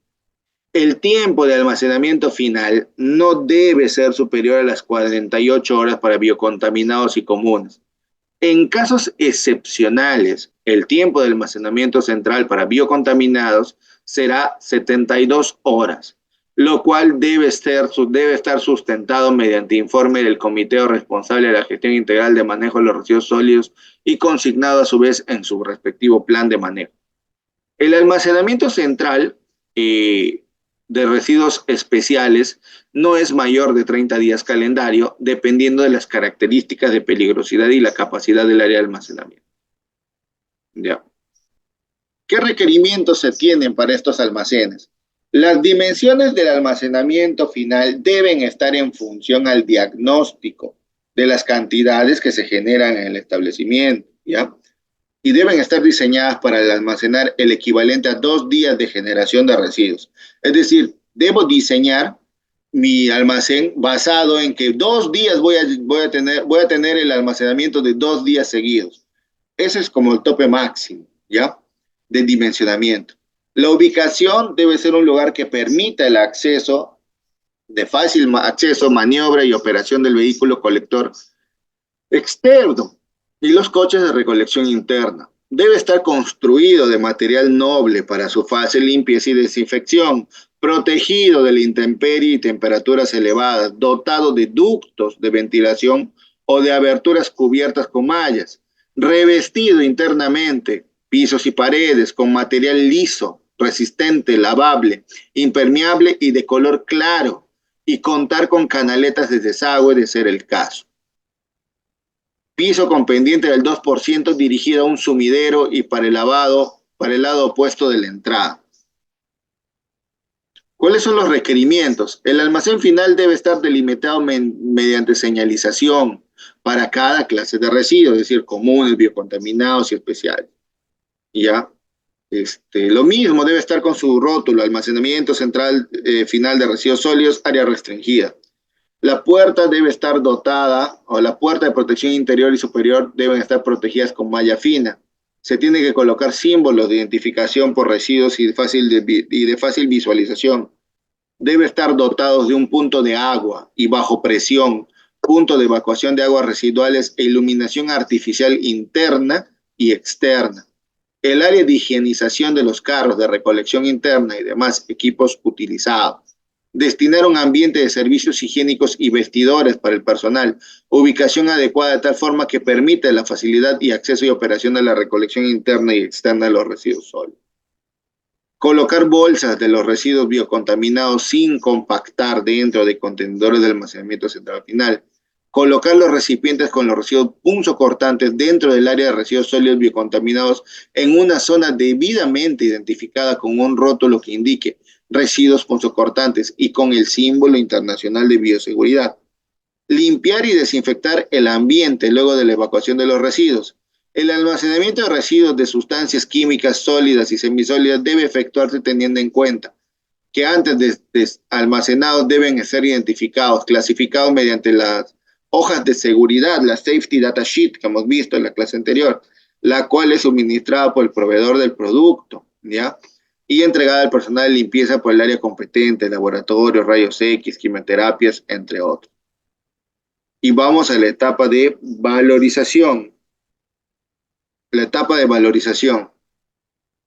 El tiempo de almacenamiento final no debe ser superior a las 48 horas para biocontaminados y comunes. En casos excepcionales, el tiempo de almacenamiento central para biocontaminados será 72 horas, lo cual debe estar sustentado mediante informe del comité responsable de la gestión integral de manejo de los residuos sólidos y consignado a su vez en su respectivo plan de manejo. El almacenamiento central de residuos especiales no es mayor de 30 días calendario, dependiendo de las características de peligrosidad y la capacidad del área de almacenamiento. Ya. ¿Qué requerimientos se tienen para estos almacenes? Las dimensiones del almacenamiento final deben estar en función al diagnóstico de las cantidades que se generan en el establecimiento, ¿ya? Y deben estar diseñadas para almacenar el equivalente a 2 días de generación de residuos. Es decir, debo diseñar mi almacén basado en que 2 días voy a tener el almacenamiento de 2 días seguidos. Ese es como el tope máximo, ¿ya? De dimensionamiento. La ubicación debe ser un lugar que permita el acceso, de fácil acceso, maniobra y operación del vehículo colector externo y los coches de recolección interna. Debe estar construido de material noble para su fácil limpieza y desinfección, protegido de la intemperie y temperaturas elevadas, dotado de ductos de ventilación o de aberturas cubiertas con mallas, revestido internamente, pisos y paredes con material liso, resistente, lavable, impermeable y de color claro, y contar con canaletas de desagüe de ser el caso. Piso con pendiente del 2% dirigido a un sumidero y para el lavado, para el lado opuesto de la entrada. ¿Cuáles son los requerimientos? El almacén final debe estar delimitado mediante señalización para cada clase de residuos, es decir, comunes, biocontaminados y especiales. ¿Ya? Lo mismo debe estar con su rótulo, almacenamiento central final de residuos sólidos, área restringida. La puerta debe estar dotada, o la puerta de protección interior y superior deben estar protegidas con malla fina. Se tiene que colocar símbolos de identificación por residuos y de fácil visualización. Debe estar dotados de un punto de agua y bajo presión, punto de evacuación de aguas residuales e iluminación artificial interna y externa. El área de higienización de los carros de recolección interna y demás equipos utilizados. Destinar un ambiente de servicios higiénicos y vestidores para el personal. Ubicación adecuada de tal forma que permita la facilidad y acceso y operación de la recolección interna y externa de los residuos sólidos. Colocar bolsas de los residuos biocontaminados sin compactar dentro de contenedores de almacenamiento central final. Colocar los recipientes con los residuos punzocortantes dentro del área de residuos sólidos biocontaminados en una zona debidamente identificada con un rótulo que indique residuos punzocortantes y con el símbolo internacional de bioseguridad. Limpiar y desinfectar el ambiente luego de la evacuación de los residuos. El almacenamiento de residuos de sustancias químicas sólidas y semisólidas debe efectuarse teniendo en cuenta que antes de almacenados deben ser identificados, clasificados mediante las hojas de seguridad, la Safety Data Sheet que hemos visto en la clase anterior, la cual es suministrada por el proveedor del producto, ¿ya? Y entregada al personal de limpieza por el área competente, laboratorios, rayos X, quimioterapias, entre otros. Y vamos a la etapa de valorización. La etapa de valorización.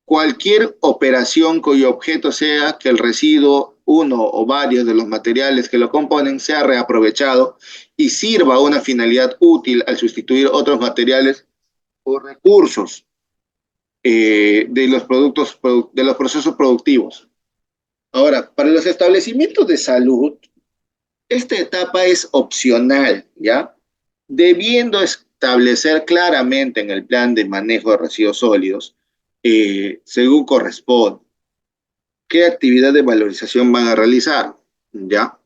Cualquier operación cuyo objeto sea que el residuo, uno o varios de los materiales que lo componen, sea reaprovechado y sirva a una finalidad útil al sustituir otros materiales o recursos de los procesos productivos. Ahora, para los establecimientos de salud, esta etapa es opcional, ¿ya? Debiendo establecer claramente en el plan de manejo de residuos sólidos, según corresponde, qué actividad de valorización van a realizar, ¿ya?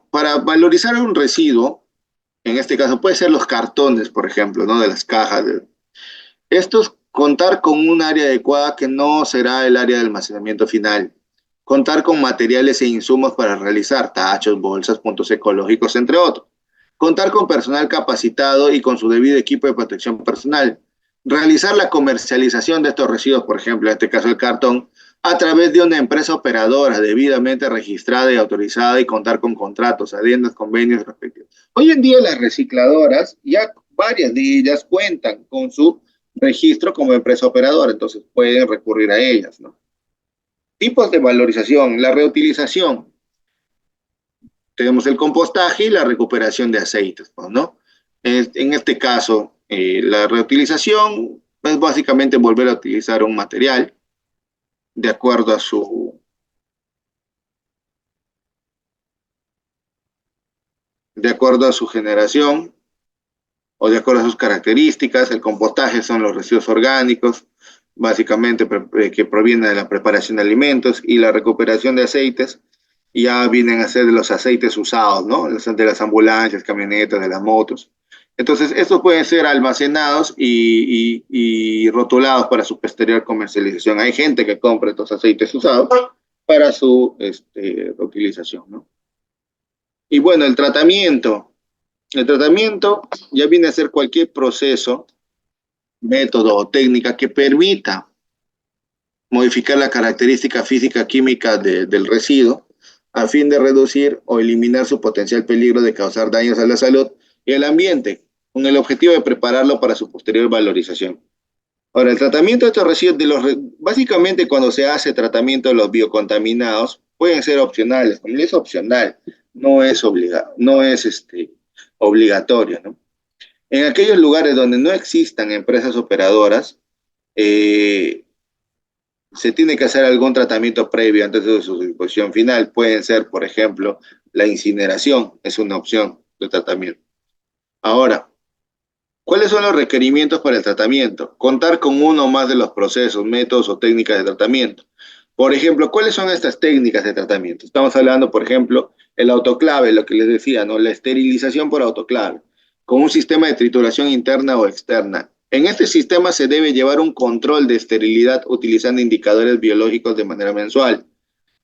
Para valorizar un residuo, en este caso puede ser los cartones, por ejemplo, ¿no? De las cajas. Estos, contar con un área adecuada que no será el área de almacenamiento final. Contar con materiales e insumos para realizar tachos, bolsas, puntos ecológicos, entre otros. Contar con personal capacitado y con su debido equipo de protección personal. Realizar la comercialización de estos residuos, por ejemplo, en este caso el cartón, a través de una empresa operadora debidamente registrada y autorizada y contar con contratos, adendas, convenios respectivos. Hoy en día las recicladoras, ya varias de ellas cuentan con su registro como empresa operadora, entonces pueden recurrir a ellas, ¿no? Tipos de valorización, la reutilización. Tenemos el compostaje y la recuperación de aceites, ¿no? En este caso, la reutilización es básicamente volver a utilizar un material de acuerdo a su generación o de acuerdo a sus características. El compostaje son los residuos orgánicos, básicamente que provienen de la preparación de alimentos, y la recuperación de aceites ya vienen a ser de los aceites usados, ¿no? De las ambulancias, camionetas, de las motos. Entonces, estos pueden ser almacenados y rotulados para su posterior comercialización. Hay gente que compra estos aceites usados para su reutilización, ¿no? Y bueno, el tratamiento ya viene a ser cualquier proceso, método o técnica que permita modificar la característica física química del residuo a fin de reducir o eliminar su potencial peligro de causar daños a la salud y al ambiente, con el objetivo de prepararlo para su posterior valorización. Ahora, el tratamiento de estos residuos, básicamente cuando se hace tratamiento de los biocontaminados, pueden ser opcionales, como es opcional, no es obligatorio, ¿no? En aquellos lugares donde no existan empresas operadoras, eh, se tiene que hacer algún tratamiento previo antes de su disposición final. Pueden ser, por ejemplo, la incineración, es una opción de tratamiento. Ahora, ¿cuáles son los requerimientos para el tratamiento? Contar con uno o más de los procesos, métodos o técnicas de tratamiento. Por ejemplo, ¿cuáles son estas técnicas de tratamiento? Estamos hablando, por ejemplo, el autoclave, lo que les decía, ¿no? La esterilización por autoclave, con un sistema de trituración interna o externa. En este sistema se debe llevar un control de esterilidad utilizando indicadores biológicos de manera mensual.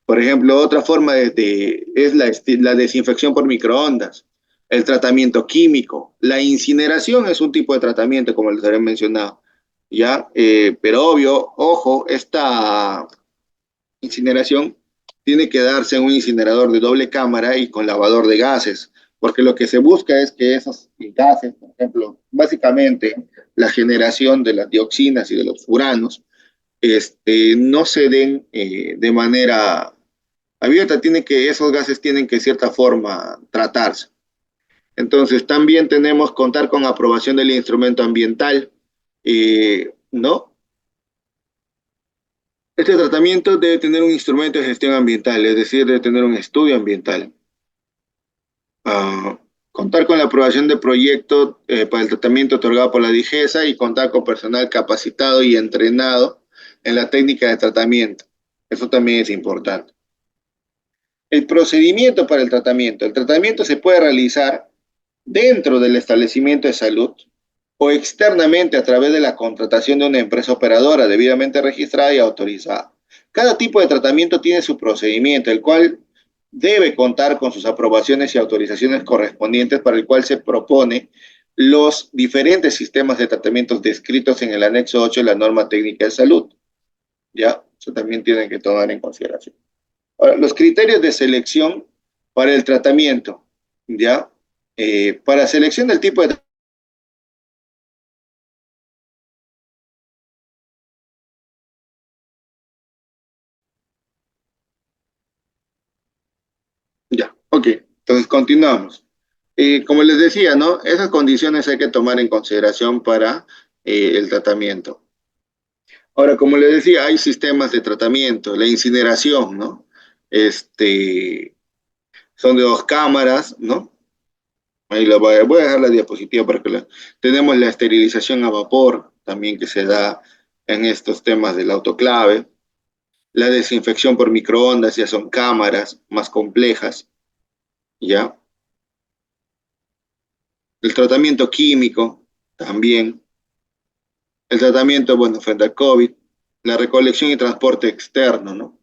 Por ejemplo, otra forma es la desinfección por microondas, el tratamiento químico. La incineración es un tipo de tratamiento, como les había mencionado, ¿ya? Pero obvio, ojo, esta incineración tiene que darse en un incinerador de doble cámara y con lavador de gases, porque lo que se busca es que esos gases, por ejemplo, básicamente la generación de las dioxinas y de los furanos, no se den de manera abierta, esos gases tienen que de cierta forma tratarse. Entonces, también tenemos contar con aprobación del instrumento ambiental, ¿no? Este tratamiento debe tener un instrumento de gestión ambiental, es decir, debe tener un estudio ambiental. Contar con la aprobación de proyecto para el tratamiento otorgado por la DIGESA y contar con personal capacitado y entrenado en la técnica de tratamiento. Eso también es importante. El procedimiento para el tratamiento. El tratamiento se puede realizar dentro del establecimiento de salud o externamente a través de la contratación de una empresa operadora debidamente registrada y autorizada. Cada tipo de tratamiento tiene su procedimiento, el cual debe contar con sus aprobaciones y autorizaciones correspondientes, para el cual se propone los diferentes sistemas de tratamientos descritos en el anexo 8 de la norma técnica de salud. ¿Ya? Eso también tienen que tomar en consideración. Ahora, los criterios de selección para el tratamiento, ¿ya? Para selección del tipo de... Ya, ok. Entonces continuamos. Como les decía, ¿no? Esas condiciones hay que tomar en consideración para el tratamiento. Ahora, como les decía, hay sistemas de tratamiento, la incineración, ¿no? Son de dos cámaras, ¿no? Ahí voy a dejar la diapositiva para que tenemos la esterilización a vapor también que se da en estos temas del autoclave. La desinfección por microondas ya son cámaras más complejas, ¿ya? El tratamiento químico también. El tratamiento, bueno, frente al COVID. La recolección y transporte externo, ¿no?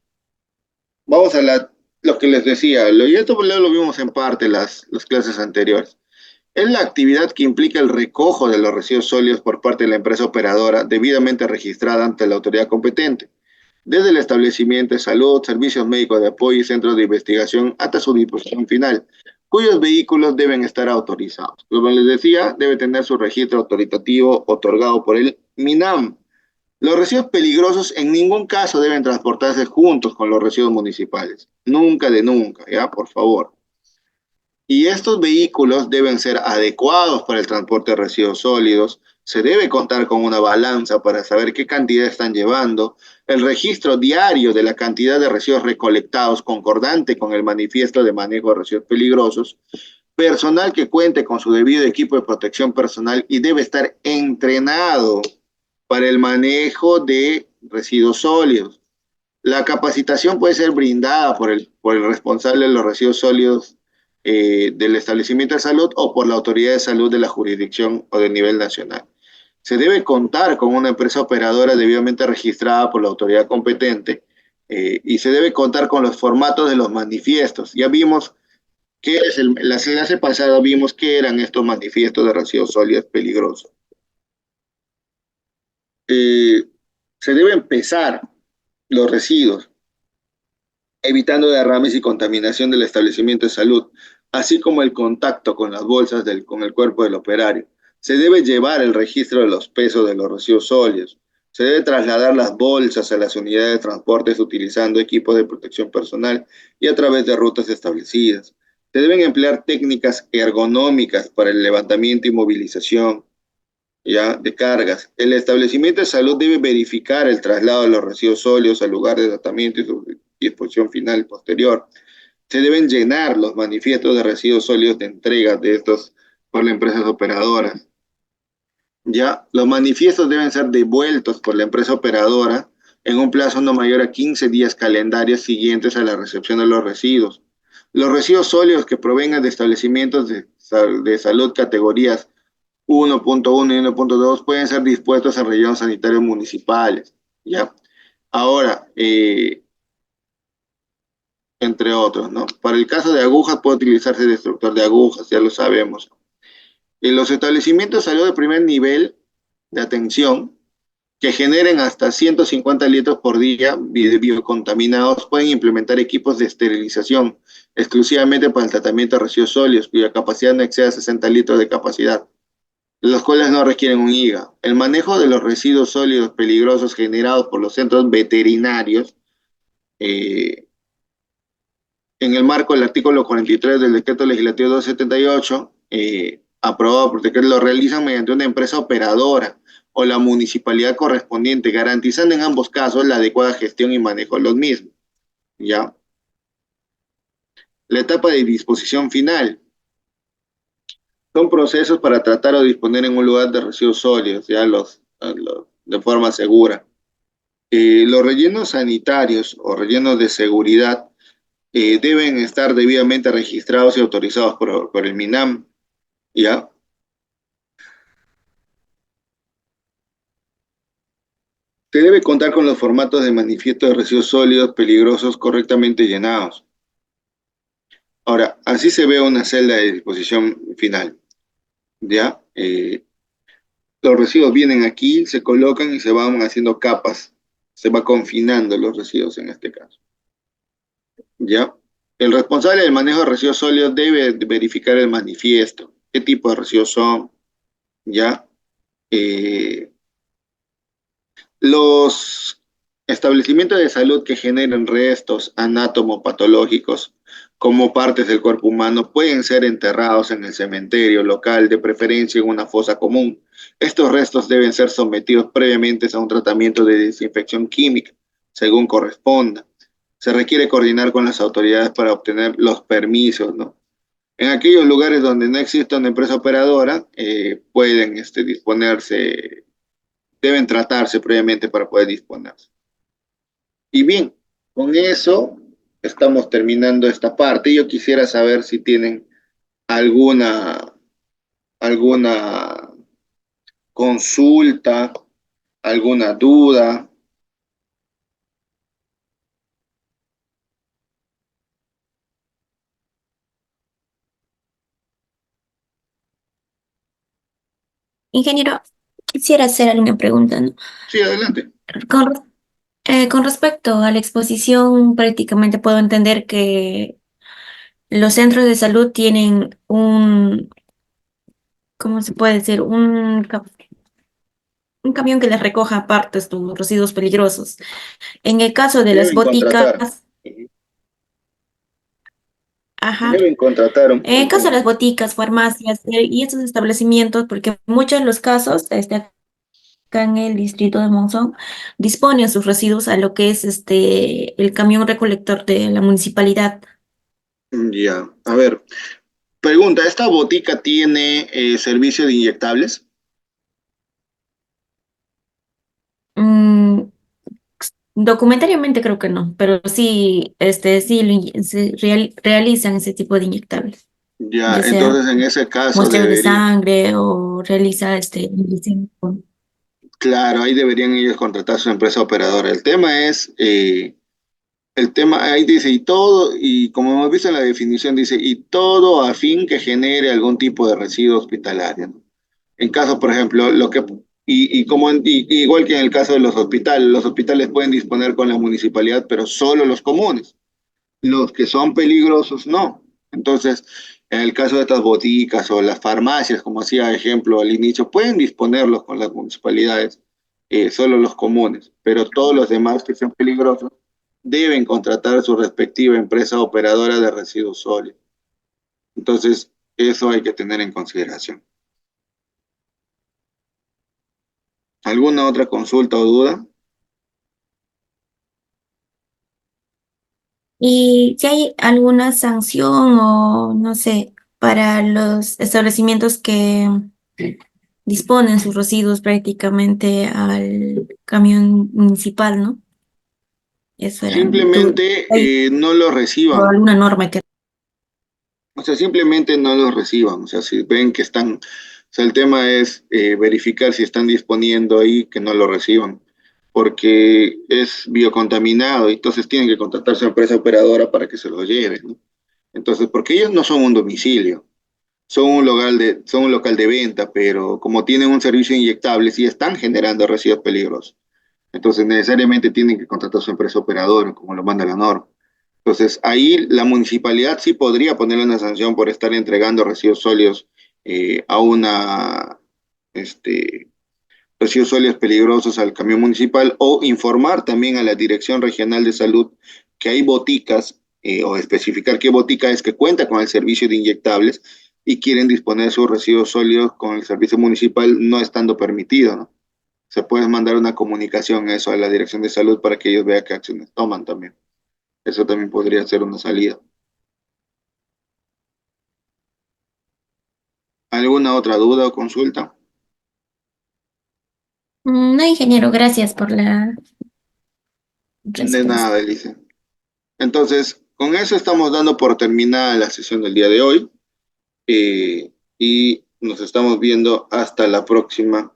Vamos a lo que les decía, y esto lo vimos en parte en las clases anteriores. Es la actividad que implica el recojo de los residuos sólidos por parte de la empresa operadora debidamente registrada ante la autoridad competente, desde el establecimiento de salud, servicios médicos de apoyo y centros de investigación hasta su disposición final, cuyos vehículos deben estar autorizados. Como les decía, debe tener su registro autoritativo otorgado por el MINAM. Los residuos peligrosos en ningún caso deben transportarse juntos con los residuos municipales. Nunca de nunca, ¿ya? Por favor. Y estos vehículos deben ser adecuados para el transporte de residuos sólidos. Se debe contar con una balanza para saber qué cantidad están llevando, el registro diario de la cantidad de residuos recolectados concordante con el manifiesto de manejo de residuos peligrosos, personal que cuente con su debido equipo de protección personal y debe estar entrenado para el manejo de residuos sólidos. La capacitación puede ser brindada por el responsable de los residuos sólidos del establecimiento de salud o por la autoridad de salud de la jurisdicción o del nivel nacional. Se debe contar con una empresa operadora debidamente registrada por la autoridad competente y se debe contar con los formatos de los manifiestos. Ya vimos la clase pasada vimos qué eran estos manifiestos de residuos sólidos peligrosos. Se deben pesar los residuos, evitando derrames y contaminación del establecimiento de salud, así como el contacto con las bolsas con el cuerpo del operario. Se debe llevar el registro de los pesos de los residuos sólidos. Se debe trasladar las bolsas a las unidades de transportes utilizando equipos de protección personal y a través de rutas establecidas. Se deben emplear técnicas ergonómicas para el levantamiento y movilización, ¿ya?, de cargas. El establecimiento de salud debe verificar el traslado de los residuos sólidos al lugar de tratamiento y su disposición final y posterior. Se deben llenar los manifiestos de residuos sólidos de entrega de estos por las empresas operadoras. Ya, los manifiestos deben ser devueltos por la empresa operadora en un plazo no mayor a 15 días calendarios siguientes a la recepción de los residuos. Los residuos sólidos que provengan de establecimientos de salud categorías 1.1 y 1.2 pueden ser dispuestos en rellenos sanitarios municipales, ¿ya? Ahora, entre otros, ¿no? Para el caso de agujas puede utilizarse destructor de agujas, ya lo sabemos. En los establecimientos de salud de primer nivel de atención, que generen hasta 150 litros por día de biocontaminados, pueden implementar equipos de esterilización exclusivamente para el tratamiento de residuos sólidos, cuya capacidad no exceda 60 litros de capacidad, los cuales no requieren un IGA. El manejo de los residuos sólidos peligrosos generados por los centros veterinarios, en el marco del artículo 43 del decreto legislativo 278, aprobado por decreto, lo realizan mediante una empresa operadora o la municipalidad correspondiente, garantizando en ambos casos la adecuada gestión y manejo de los mismos, ¿ya? La etapa de disposición final. Son procesos para tratar o disponer en un lugar de residuos sólidos, ya de forma segura. Los rellenos sanitarios o rellenos de seguridad deben estar debidamente registrados y autorizados por el MINAM, ¿ya? Se debe contar con los formatos de manifiesto de residuos sólidos peligrosos correctamente llenados. Ahora, así se ve una celda de disposición final, ¿ya? Los residuos vienen aquí, se colocan y se van haciendo capas, se va confinando los residuos en este caso, ¿ya? El responsable del manejo de residuos sólidos debe verificar el manifiesto, qué tipo de residuos son, ¿ya? Los establecimientos de salud que generen restos anatomopatológicos como partes del cuerpo humano pueden ser enterrados en el cementerio local, de preferencia en una fosa común. Estos restos deben ser sometidos previamente a un tratamiento de desinfección química, según corresponda. Se requiere coordinar con las autoridades para obtener los permisos, ¿no? En aquellos lugares donde no exista una empresa operadora, pueden disponerse, deben tratarse previamente para poder disponerse. Y bien, con eso estamos terminando esta parte. Yo quisiera saber si tienen alguna consulta, alguna duda. Ingeniero, quisiera hacer alguna pregunta, ¿no? Sí, adelante. Con, con respecto a la exposición, prácticamente puedo entender que los centros de salud tienen ¿cómo se puede decir? Un camión que les recoja aparte estos residuos peligrosos. En el caso de las Deben contratar. boticas, ajá. Deben contratar un En el caso de las boticas, farmacias y estos establecimientos, porque muchos de los casos, acá en el distrito de Monzón, disponen sus residuos a lo que es el camión recolector de la municipalidad. Ya, a ver, pregunta, ¿esta botica tiene servicio de inyectables? Mm, documentariamente creo que no, pero sí, sí, realizan ese tipo de inyectables, Ya, ya sea entonces en ese caso muestras de debería, sangre o realiza medicina claro, ahí deberían ellos contratar su empresa operadora. El tema ahí dice, y todo, y como hemos visto en la definición, dice, y todo a fin que genere algún tipo de residuo hospitalario, ¿no? En caso, por ejemplo, igual que en el caso de los hospitales pueden disponer con la municipalidad, pero solo los comunes. Los que son peligrosos, no. Entonces, En el caso de estas boticas o las farmacias, como hacía ejemplo al inicio, pueden disponerlos con las municipalidades, solo los comunes, pero todos los demás que sean peligrosos deben contratar su respectiva empresa operadora de residuos sólidos. Entonces, eso hay que tener en consideración. ¿Alguna otra consulta o duda? ¿Y si hay alguna sanción o no sé, para los establecimientos que disponen sus residuos prácticamente al camión municipal, ¿no? Eso era mi duda. Simplemente ¿Hay no los reciban. alguna norma que... O sea, simplemente no los reciban. O sea, si ven que están, o sea, el tema es verificar si están disponiendo ahí, que no lo reciban, porque es biocontaminado y entonces tienen que contratar a su empresa operadora para que se lo lleve, ¿no? Entonces, porque ellos no son un domicilio, son un local de venta, pero como tienen un servicio inyectable, sí están generando residuos peligrosos. Entonces, necesariamente tienen que contratar a su empresa operadora, como lo manda la norma. Entonces, ahí la municipalidad sí podría ponerle una sanción por estar entregando residuos sólidos a una, este, residuos sólidos peligrosos al camión municipal o informar también a la Dirección Regional de Salud que hay boticas o especificar qué botica es que cuenta con el servicio de inyectables y quieren disponer sus residuos sólidos con el servicio municipal no estando permitido, ¿no? Se puede mandar una comunicación eso a la Dirección de Salud para que ellos vean qué acciones toman también. Eso también podría ser una salida. ¿Alguna otra duda o consulta? No, ingeniero, gracias por la De respuesta. nada, Elise. Entonces, con eso estamos dando por terminada la sesión del día de hoy y nos estamos viendo hasta la próxima